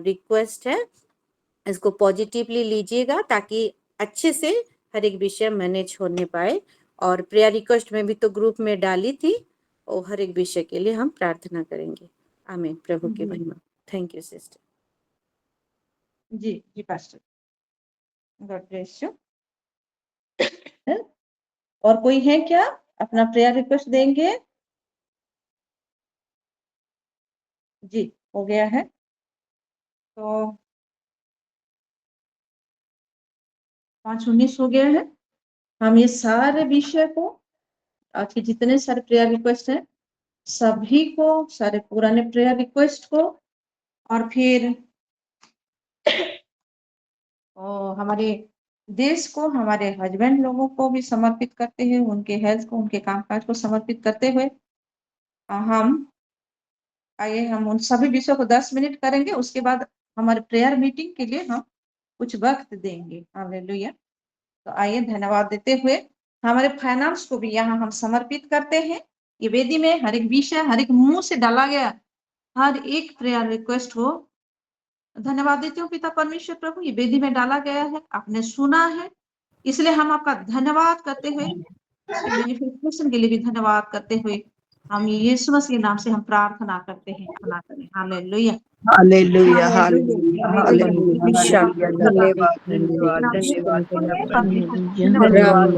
रिक्वेस्ट है, इसको पॉजिटिवली लीजिएगा ताकि अच्छे से हर एक विषय मैनेज होने पाए। और प्रेयर रिक्वेस्ट में भी तो ग्रुप में डाली थी और हर एक विषय के लिए हम प्रार्थना करेंगे। आमीन। प्रभु की महिमा। Thank you sister. जी जी पास्टर, गॉड ब्लेस यू। और कोई है क्या अपना प्रेयर रिक्वेस्ट देंगे? जी हो गया है। तो 5:19 हो गया है। हम ये सारे विषय को, आज के जितने सारे प्रेयर रिक्वेस्ट हैं, सभी को, सारे पुराने प्रेयर रिक्वेस्ट को, और फिर हमारे देश को, हमारे हस्बैंड लोगों को भी समर्पित करते हैं, उनके हेल्थ को, उनके कामकाज को समर्पित करते हुए हम उन सभी विषयों को 10 मिनट करेंगे। उसके बाद हमारे प्रेयर मीटिंग के लिए हम कुछ वक्त देंगे। हालेलुया। तो आइए धन्यवाद देते हुए हमारे फाइनेंस को भी यहाँ हम समर्पित करते हैं। ये वेदी में हर एक विषय, हर एक मुंह से डाला गया हर एक प्रेयर रिक्वेस्ट हो धन्यवाद देती हूँ पिता परमेश्वर प्रभु। ये वेदी में डाला गया है, आपने सुना है, इसलिए हम आपका धन्यवाद करते हुए, इसके मैनिफेस्टेशन के लिए भी धन्यवाद करते हुए हम यीशु मसीह के नाम से हम प्रार्थना करते हैं। क्षमा करें। हालेलुया। Hallelujah hallelujah hallelujah. धन्यवाद धन्यवाद धन्यवाद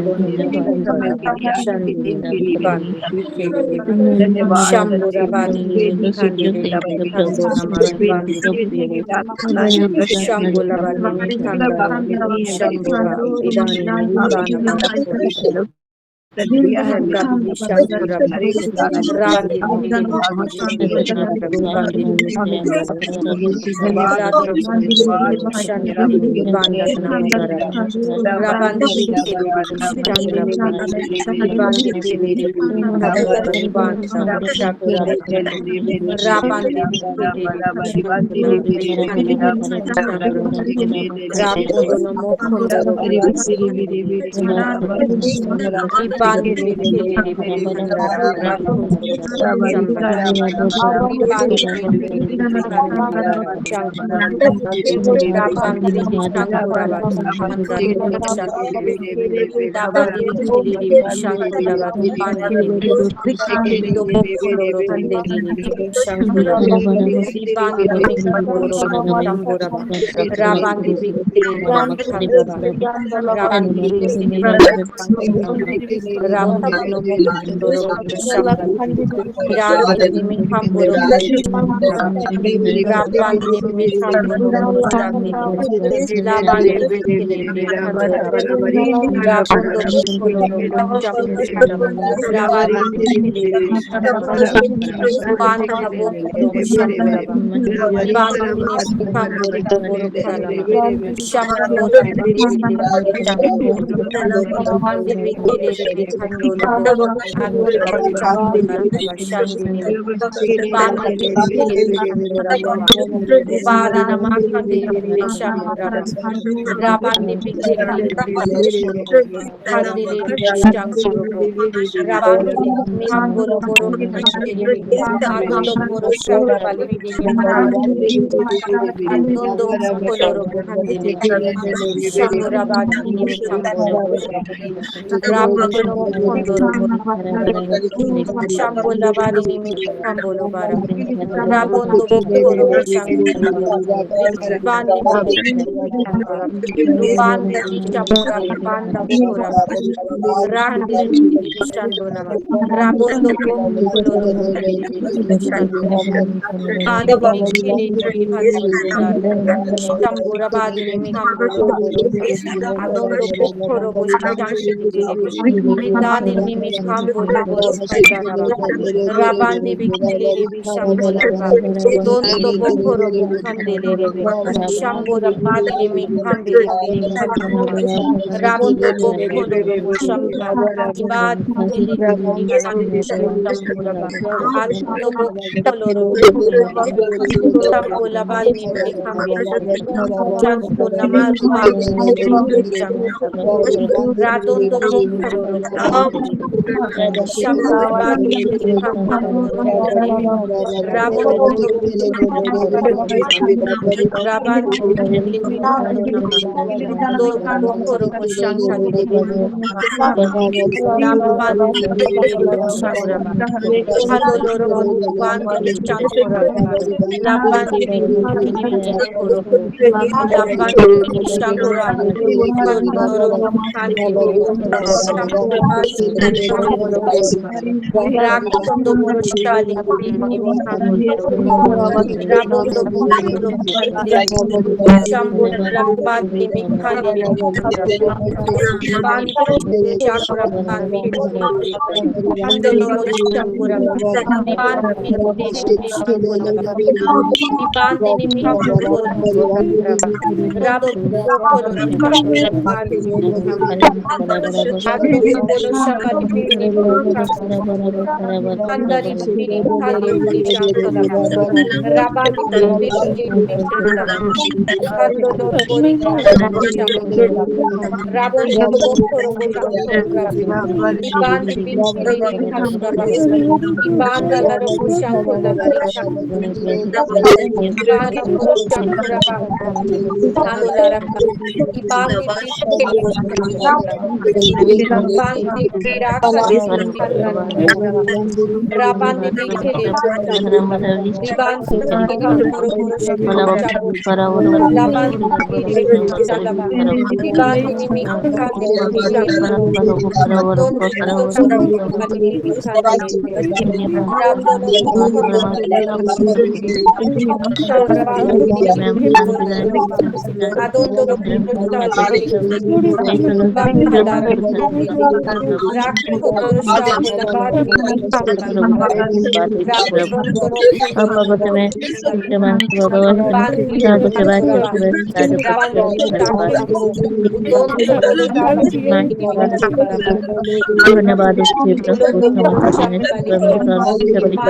धन्यवाद इसलिए प्रभु समस्त देने प्रभु सबरी करने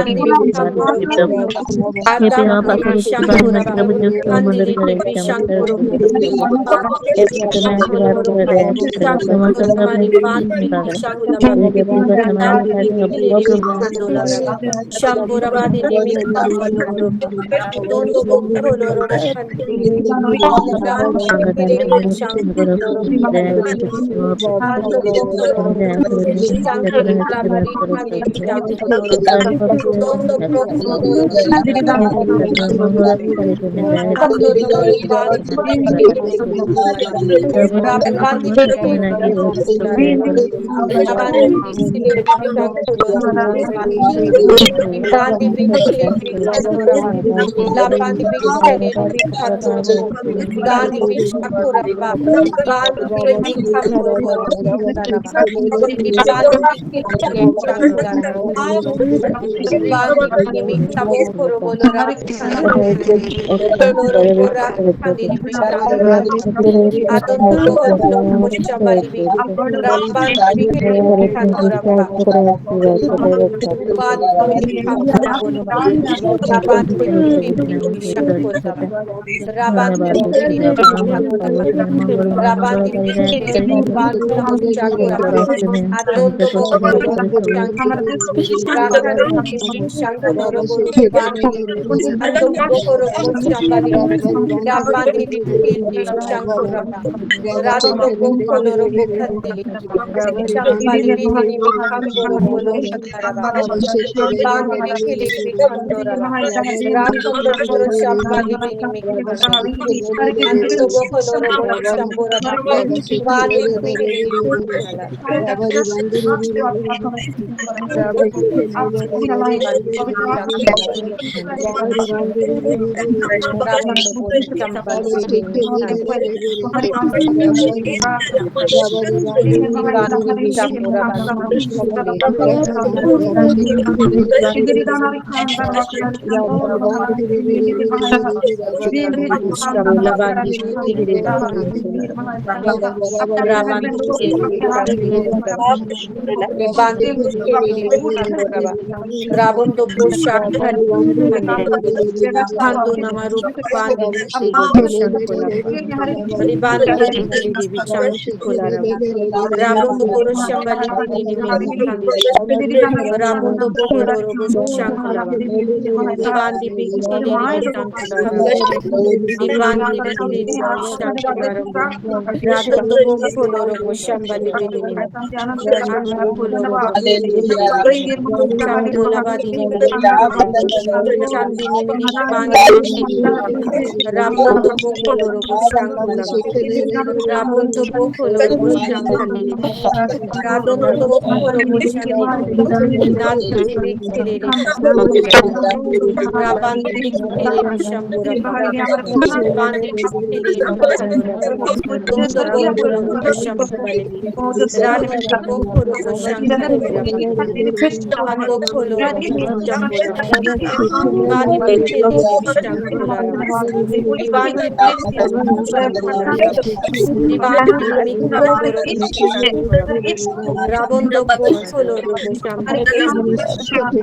धन्यवाद इसलिए प्रभु हे पिता पापा के बारे में प्रभु जो समुद्र करे चमत्कार प्रभु हे पिता मैं की बात कर रहा है प्रभु समस्त सब में निकाल रहा है जब भी बात हमारे खाते अब Rabondo Goro Shambali Bini Mikandi Rabondo Bokoro Robo Shankalava Divandi Biki Shankalava Divandi Biki Shankalava Rabondo Bokoro Robo Shambali Bini Rabondo Bokoro Robo Shankola Badini Chandini Mini Rabondo Bokoro Robo Shankalava Rabondo Bokoro Robo Shankali Radono Bokoro Robo Shankali Nalti Bikiri Rabandi Bikiri Shambura Bandi Bikiri Rondo Bokoro Robo Shankali Radono Bokoro Robo Shankali Ando Kolo Robo Shambura Bani Bikiri Shankura Divandi Bikiri Shankura Divandi Bikiri Shankura Rabondo Bokolo Robo Shankura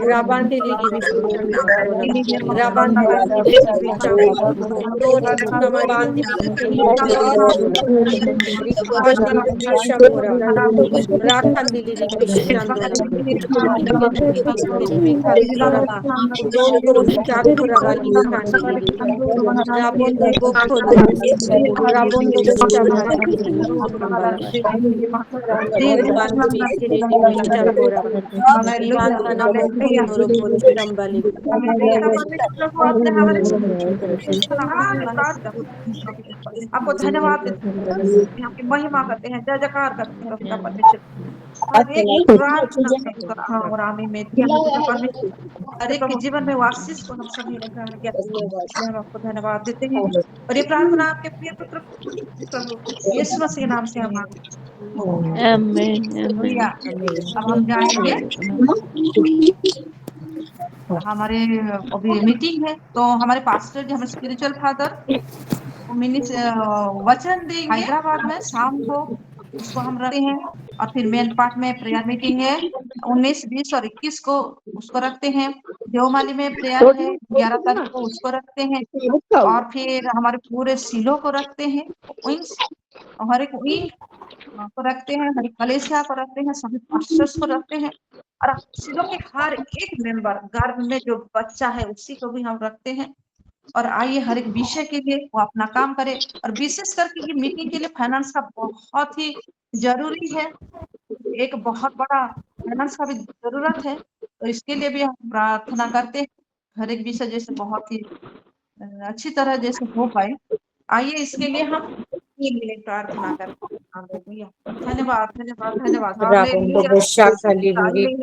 Rabandi Rabandi Dori Namabandi Shamura Rakandi Shandola Rabondo Bokolo Rabondo Shambala आपको धन्यवाद देते हैं, आपकी महिमा करते हैं, जय जयकार करते हैं पिता परमेश्वर। हर एक प्रार्थना में उसका हाँ और आमीन में पिता परमेश्वर हर एक के जीवन में आशीष को हम सभी ने ग्रहण किया, इसलिए हम आपको धन्यवाद देते हैं। और ये प्रार्थना आपके प्रिय पुत्र प्रभु यीशु मसीह के नाम से हम हालेलुया। अब हम जाएंगे हमारे अभी मीटिंग है, तो हमारे पास्टर जी हमारे स्पिरिचुअल फादर वचन देंगे हैदराबाद में शाम को, उसको हम रखते हैं। और फिर मेन पार्ट में प्रेयर मीटिंग है 19, 20 और 21 को, उसको रखते हैं। देवमाली में प्रेयर है 11 तारीख को, उसको रखते हैं। और फिर हमारे पूरे सिलो को रखते हैं, विंग्स हर एक विंग को रखते हैं, हर एक कलेसिया को रखते हैं, सभी पास्टर्स को रखते हैं। और सिलो के हर एक मेंबर गर्भ में जो बच्चा है उसी को भी हम रखते हैं। और आइए हर एक विषय के लिए वो अपना काम करे। और विशेष करके ये मीटिंग के लिए फाइनेंस का बहुत ही जरूरी है, एक बहुत बड़ा फाइनेंस का भी जरूरत है, तो इसके लिए भी हम प्रार्थना करते हैं हर एक विषय जैसे बहुत ही अच्छी तरह जैसे हो पाए। आइए इसके लिए हम 3 मिनट प्रार्थना करते हैं। हालेलुया। धन्यवाद धन्यवाद धन्यवाद। Rabondo Boshakali Kandili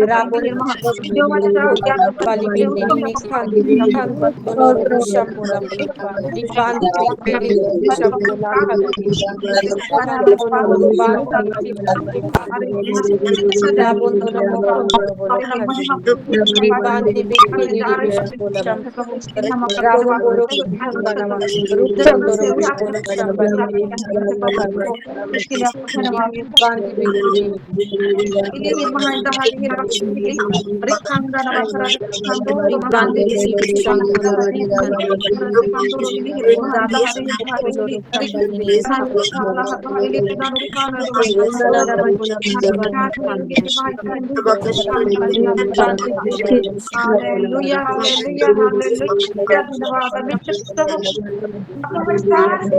Raboni Bali Bini Kandi Kango Toro Shambula Bandi Bili Shambula Rabondoro Mokondoro Bolo Bandi Bili Shambula Rabon Bolo Kandanama Rutondoro Bolo Shambali इसके लिए आपको धन्यवाद Bandi Bili Ili mahanda hali hila ili rikhanda na bakara rikhando ro mahandi Bandi ili Bili Shambula rikhando ro ili hili mahanda hali hila ili rikhanda hali ili pidano rikhanda ro Hallelujah, hallelujah, hallelujah. धन्यवाद परमेश्वर प्रभु आपको हमारे सारे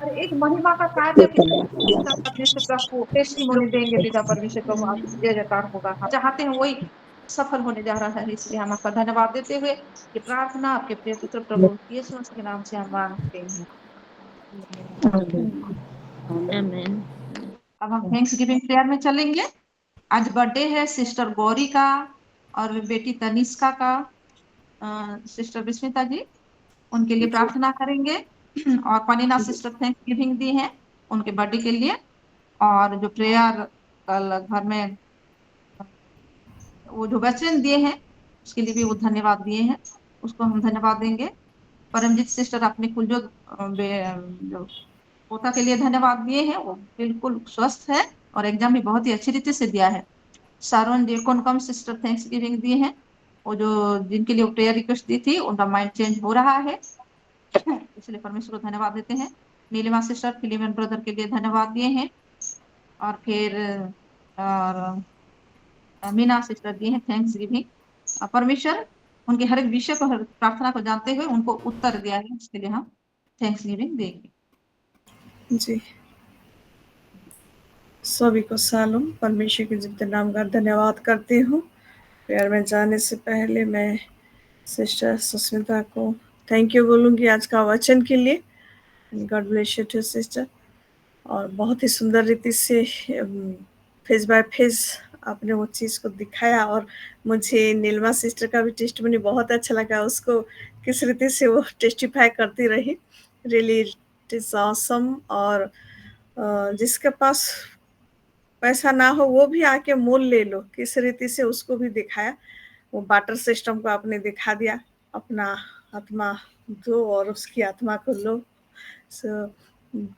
और एक महिमा का कार्य परमेश्वर प्रभु टेस्टिमोनी देंगे पिता परमेश्वर प्रभु आप जय जयकार होगा हम चाहते हैं वही सफल होने जा रहा है इसलिए हम आपका धन्यवाद देते हुए ये प्रार्थना आपके प्रिय पुत्र प्रभु यीशु मसीह के नाम से हम मांगते हैं आमीन। अब हम थैंक्स गिविंग प्रेयर में चलेंगे। आज बर्थडे है सिस्टर गौरी का और बेटी तनिष्का का। सिस्टर विस्मिता जी उनके लिए प्रार्थना करेंगे और पनीना सिस्टर थैंक्स गिविंग दी है उनके बर्थडे के लिए और जो प्रेयर कल घर में वो जो वचन दिए हैं उसके लिए भी वो धन्यवाद दिए हैं उसको हम धन्यवाद देंगे। परमजीत सिस्टर अपने कुल जो पोता के लिए धन्यवाद दिए हैं वो बिल्कुल स्वस्थ है और एग्जाम भी बहुत ही अच्छी रीति से दिया है। सारोन जेकोन कम सिस्टर थैंक्स गिविंग दी है वो जो जिनके लिए प्रेयर रिक्वेस्ट दी थी उनका माइंड चेंज हो रहा है इसलिए परमेश्वर को धन्यवाद देते हैं। नीलिमा सिस्टर फिलिमन ब्रदर के लिए धन्यवाद दिए हैं और फिर और मीना सिस्टर दिए हैं थैंक्स गिविंग। परमेश्वर उनके हर एक विषय को हर प्रार्थना को जानते हुए उनको उत्तर दिया है इसके लिए हम थैंक्स गिविंग देंगे। जी सभी को सालों परमेश्वर के जीवित नाम का धन्यवाद करती हूँ। प्रेयर में जाने से पहले मैं सिस्टर सुस्मिता को थैंक यू बोलूँगी आज का वचन के लिए। God bless you too sister. और बहुत ही सुंदर रीति से फेस बाय फेस आपने वो चीज़ को दिखाया और मुझे नीलमा सिस्टर का भी टेस्टिमनी बहुत अच्छा लगा। उसको किस रीति से वो टेस्टिफाई करती रही रियली इट इज़ ऑसम। और जिसके पास पैसा ना हो वो भी आके मोल ले लो किस रीति से उसको भी दिखाया। वो बाटर सिस्टम को आपने दिखा दिया अपना आत्मा दो और उसकी आत्मा को लो। सो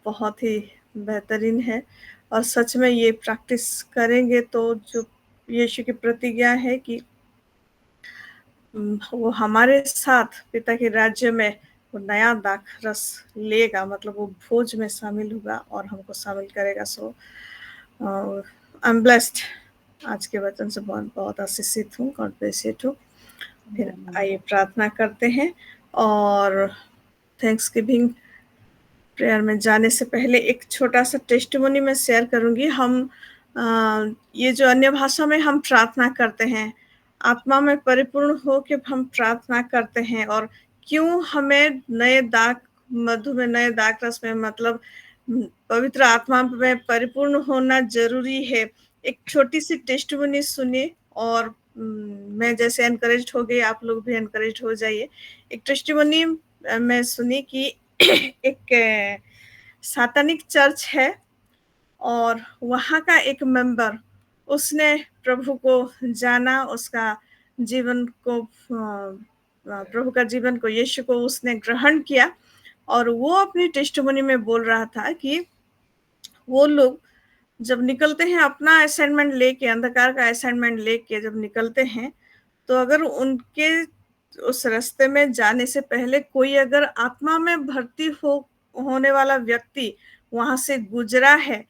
बहुत ही बेहतरीन है और सच में ये प्रैक्टिस करेंगे तो जो यीशु की प्रतिज्ञा है कि वो हमारे साथ पिता के राज्य में वो नया दाखरस लेगा मतलब वो भोज में शामिल होगा और हमको शामिल करेगा। सो आई एम ब्लेस्ड आज के वचन से बहुत आशीषित हूँ। God bless you too. फिर आइए प्रार्थना करते हैं और थैंक्स गिविंग प्रेयर में जाने से पहले एक छोटा सा टेस्टिमोनी में शेयर करूंगी। हम ये जो अन्य भाषा में हम प्रार्थना करते हैं आत्मा में परिपूर्ण हो के हम प्रार्थना करते हैं और क्यों हमें नए दाख मधु में नए दाख रस में मतलब पवित्र आत्मा में परिपूर्ण होना जरूरी है। एक छोटी सी टेस्टिमोनी सुनिए और मैं जैसे एनकरेज हो गई आप लोग भी एनकरेज हो जाइए। एक टेस्टिमोनी मैं सुनी कि एक सातानिक चर्च है और वहाँ का एक मेंबर उसने प्रभु को जाना उसका जीवन को प्रभु का जीवन को यीशु को उसने ग्रहण किया और वो अपनी टेस्टिमोनी में बोल रहा था कि वो लोग जब निकलते हैं अपना असाइनमेंट लेके अंधकार का असाइनमेंट लेके जब निकलते हैं तो अगर उनके उस रास्ते में जाने से पहले कोई अगर आत्मा में भर्ती होने वाला व्यक्ति वहां से गुजरा है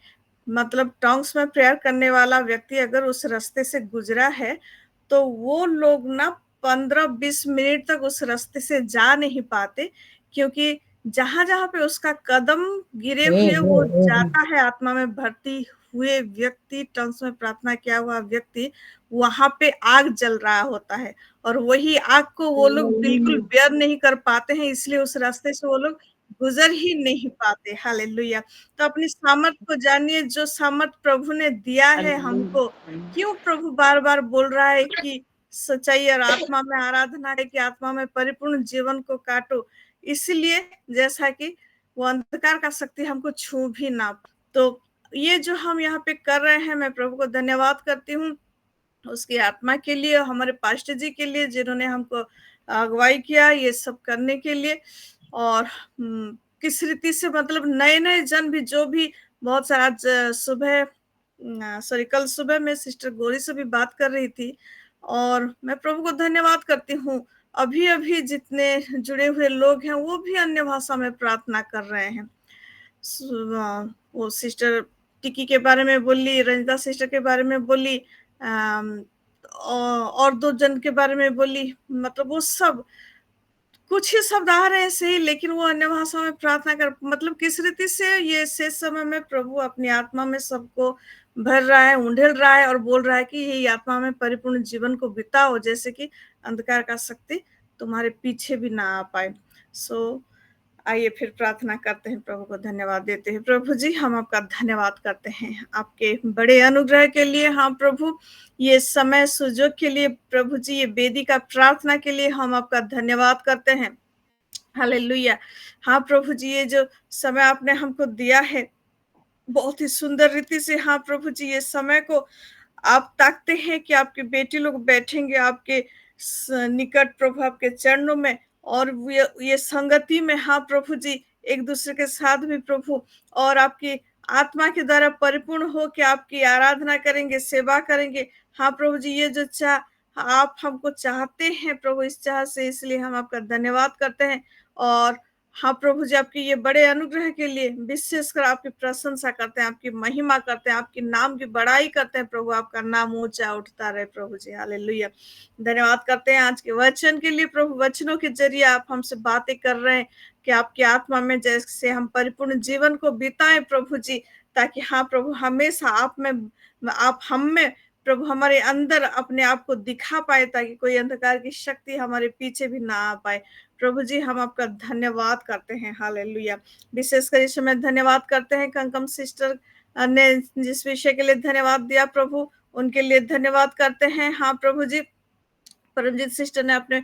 मतलब टंग्स में प्रेयर करने वाला व्यक्ति अगर उस रास्ते से गुजरा है तो वो लोग ना 15-20 मिनट तक उस रास्ते से जा नहीं पाते क्योंकि जहां जहां पे उसका कदम गिरे हुए वो जाता है आत्मा में भर्ती हुए व्यक्ति टंग्स में प्रार्थना किया हुआ व्यक्ति वहां पे आग जल रहा होता है और वही आग को वो लोग बिल्कुल बेयर नहीं कर पाते हैं इसलिए उस रास्ते से वो लोग गुजर ही नहीं पाते। हालेलुया। तो अपनी सामर्थ को जानिए, जो सामर्थ प्रभु ने दिया है हमको। क्यों प्रभु बार बार बोल रहा है कि सच्चाई और आत्मा में आराधना है, कि आत्मा में परिपूर्ण जीवन को काटो, इसलिए जैसा कि वो अंधकार का शक्ति हमको छू भी ना। तो ये जो हम यहाँ पे कर रहे हैं, मैं प्रभु को धन्यवाद करती हूँ उसकी आत्मा के लिए, हमारे पास्टर जी के लिए जिन्होंने हमको अगुवाई किया ये सब करने के लिए। और किस रीति से मतलब नए नए जन भी, जो भी बहुत सारा, आज सुबह कल सुबह मैं सिस्टर गौरी से भी बात कर रही थी, और मैं प्रभु को धन्यवाद करती हूँ, अभी अभी जितने जुड़े हुए लोग हैं वो भी अन्य भाषा में प्रार्थना कर रहे हैं। वो सिस्टर टिकी के बारे में बोली, रंजिता सिस्टर के बारे में बोली, और 2 जन के बारे में बोली, मतलब वो सब कुछ ही शब्द आ रहे हैं सही, लेकिन वो अन्य भाषा में प्रार्थना कर, मतलब किस रीति से ये शेष समय में प्रभु अपनी आत्मा में सबको भर रहा है, उंडेल रहा है और बोल रहा है कि ये आत्मा में परिपूर्ण जीवन को बिताओ, जैसे कि अंधकार का शक्ति तुम्हारे पीछे भी ना आ पाए। सो आइए फिर प्रार्थना करते हैं, प्रभु को धन्यवाद देते हैं। प्रभु जी, हम आपका धन्यवाद करते हैं आपके बड़े अनुग्रह के लिए। हाँ प्रभु, ये समय सुजोग के लिए, प्रभु जी ये वेदी का प्रार्थना के लिए हम आपका धन्यवाद करते हैं। हालेलुया। हाँ प्रभु जी, ये जो समय आपने हमको दिया है बहुत ही सुंदर रीति से, हाँ प्रभु जी ये समय को आप ताकते हैं कि आपके बेटी लोग बैठेंगे आपके निकट प्रभु, आपके चरणों में, और ये संगति में, हाँ प्रभु जी एक दूसरे के साथ भी प्रभु, और आपकी आत्मा के द्वारा परिपूर्ण हो के आपकी आराधना करेंगे, सेवा करेंगे। हाँ प्रभु जी, ये जो चाह आप हमको चाहते हैं प्रभु, इस चाह से, इसलिए हम आपका धन्यवाद करते हैं। और हाँ प्रभु जी, आपके ये बड़े अनुग्रह के लिए विशेषकर आपकी प्रशंसा करते हैं, आपकी महिमा करते हैं, आपके नाम की बड़ाई करते हैं प्रभु, आपका नाम ऊंचा उठता रहे प्रभु जी। हालेलुया। धन्यवाद करते हैं आज के वचन के लिए प्रभु, वचनों के जरिए आप हमसे बातें कर रहे हैं कि आपकी आत्मा में जैसे हम परिपूर्ण जीवन को बिताएं प्रभु जी, ताकि हाँ प्रभु हमेशा आप हम में प्रभु, हमारे अंदर अपने आप को दिखा पाए, ताकि कोई अंधकार की शक्ति हमारे पीछे भी ना आ पाए। प्रभु जी हम आपका धन्यवाद करते हैं। हालेलुया। विशेषकर इस समय धन्यवाद करते हैं कंकम सिस्टर ने जिस विषय के लिए धन्यवाद दिया प्रभु, उनके लिए धन्यवाद करते हैं। हाँ प्रभु जी, परमजीत सिस्टर ने अपने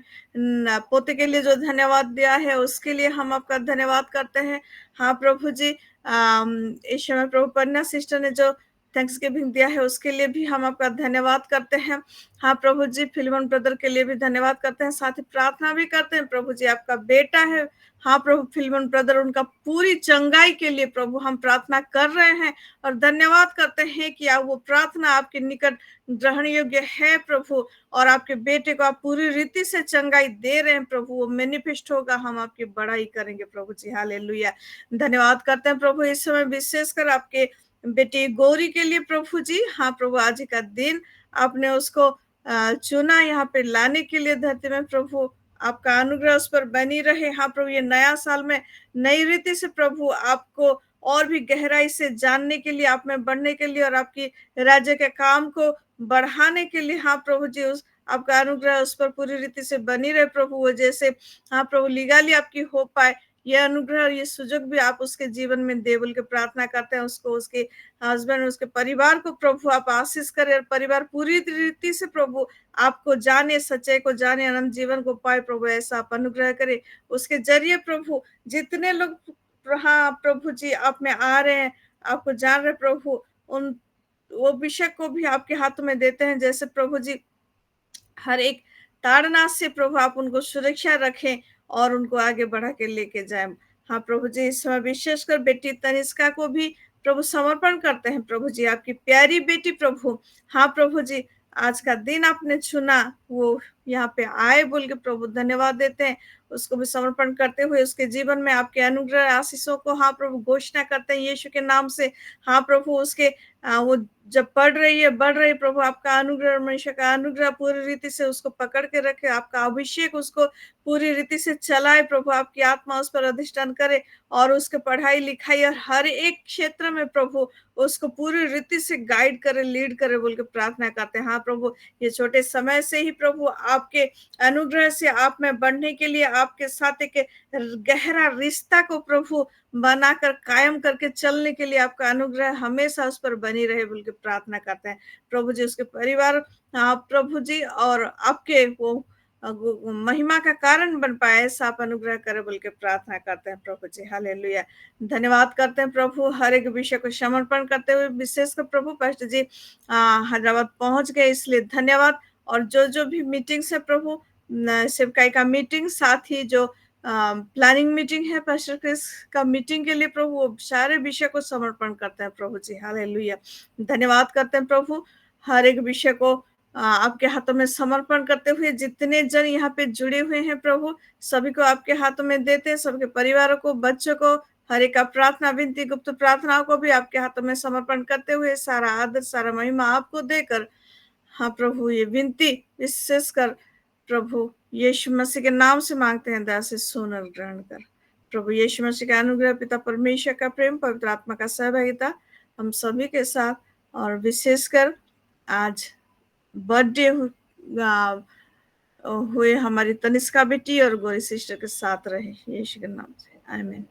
पोते के लिए जो धन्यवाद दिया है उसके लिए हम आपका धन्यवाद करते हैं। हाँ प्रभु जी, इस समय प्रभु पन्ना सिस्टर ने जो थैंक्स गिविंग दिया है उसके लिए भी हम आपका धन्यवाद करते हैं। हाँ प्रभु जी, फिल्मन ब्रदर के लिए भी धन्यवाद करते हैं, साथ ही प्रार्थना भी करते हैं प्रभु जी, आपका बेटा है हाँ प्रभु फिल्मन ब्रदर, उनका पूरी चंगाई के लिए प्रभु हम प्रार्थना कर रहे हैं, और धन्यवाद करते हैं कि वो प्रार्थना आपके निकट ग्रहण योग्य है प्रभु, और आपके बेटे को आप पूरी रीति से चंगाई दे रहे हैं प्रभु, वो मैनिफेस्ट होगा, हम आपकी बड़ाई करेंगे प्रभु जी। हालेलुया। धन्यवाद करते हैं प्रभु इस समय विशेषकर आपके बेटी गौरी के लिए प्रभु जी। हाँ प्रभु, आज का दिन आपने उसको चुना यहाँ पे लाने के लिए धरती में प्रभु, आपका अनुग्रह उस पर बनी रहे। हाँ प्रभु, ये नया साल में नई रीति से प्रभु आपको और भी गहराई से जानने के लिए, आप में बढ़ने के लिए, और आपकी राज्य के काम को बढ़ाने के लिए हाँ प्रभु जी उस आपका अनुग्रह उस पर पूरी रीति से बनी रहे प्रभु, वो जैसे हाँ प्रभु लीगाली आपकी हो पाए, ये अनुग्रह और ये सुजोग भी आप उसके जीवन में दे बोल के प्रार्थना करते हैं। उसको, उसके हस्बैंड, उसके परिवार को प्रभु आप आशीष करें, और परिवार पूरी रीति से प्रभु आपको जाने, सच्चाई को जाने, अनंत जीवन को पाए प्रभु, ऐसा आप अनुग्रह करें उसके जरिए प्रभु। जितने लोग हाँ प्रभु जी आप में आ रहे हैं, आपको जान रहे प्रभु, उन वो विषय को भी आपके हाथों में देते हैं, जैसे प्रभु जी हर एक ताड़ना से प्रभु आप उनको सुरक्षा रखें और उनको आगे बढ़ा के लेके जाएं। हाँ प्रभु जी, इस समय विशेषकर बेटी तनिष्का को भी प्रभु समर्पण करते हैं प्रभु जी, आपकी प्यारी बेटी प्रभु। हाँ प्रभु जी, आज का दिन आपने चुना, वो यहाँ पे आए बोल के प्रभु धन्यवाद देते हैं, उसको भी समर्पण करते हुए उसके जीवन में आपके अनुग्रह आशीषों को हाँ प्रभु घोषणा करते हैं यीशु के नाम से। हाँ प्रभु, उसके वो जब पढ़ रही है, बढ़ रही, प्रभु आपका अनुग्रह, मनुष्य का अनुग्रह पूरी रीति से उसको पकड़ के रखे, आपका अभिषेक उसको पूरी रीति से चलाए प्रभु, आपकी आत्मा उस पर अधिष्ठान करे और उसके पढ़ाई लिखाई और हर एक क्षेत्र में प्रभु उसको पूरी रीति से गाइड करे, लीड करे बोल के प्रार्थना करते हैं। हाँ प्रभु, ये छोटे समय से ही प्रभु आपके अनुग्रह से आप में बढ़ने के लिए, आपके साथ एक गहरा रिश्ता को प्रभु बनाकर कायम करके चलने के लिए आपका अनुग्रह हमेशा उस पर बनी रहे बोल के प्रार्थना करते हैं प्रभु जी। उसके परिवार प्रभु जी और आपके वो महिमा का कारण बन पाए, ऐसा आप अनुग्रह करे बोल के प्रार्थना करते हैं प्रभु जी। हालेलुया, धन्यवाद करते हैं प्रभु। हर एक विषय को समर्पण करते हुए विशेषकर प्रभु पास्टर जी हैदराबाद पहुंच गए, इसलिए धन्यवाद। और जो भी मीटिंग से प्रभु, सेवकाई का मीटिंग, साथ ही जो प्लानिंग मीटिंग है पास्टर क्रिस का मीटिंग के लिए प्रभु, वो सारे विषय को समर्पण करते हैं प्रभु जी। हालेलुया, धन्यवाद करते हैं प्रभु। हर एक विषय को आपके हाथों में समर्पण करते हुए जितने जन यहाँ पे जुड़े हुए हैं प्रभु, सभी को आपके हाथों में देते हैं, सबके परिवारों को, बच्चों को, हर एक का प्रार्थना विनती गुप्त प्रार्थनाओं को भी आपके हाथों में समर्पण करते हुए सारा आदर सारा महिमा आपको देकर, हाँ प्रभु, ये विनती विशेषकर प्रभु यीशु मसीह के नाम से मांगते हैं, दया से सुन और ग्रहण कर। प्रभु यीशु मसीह का अनुग्रह, पिता परमेश्वर का प्रेम, पवित्र आत्मा का सहभागिता हम सभी के साथ, और विशेषकर आज बर्थडे हुए हमारी तनिष्का बेटी और गौरी सिस्टर के साथ रहे, यीशु के नाम से, आमीन।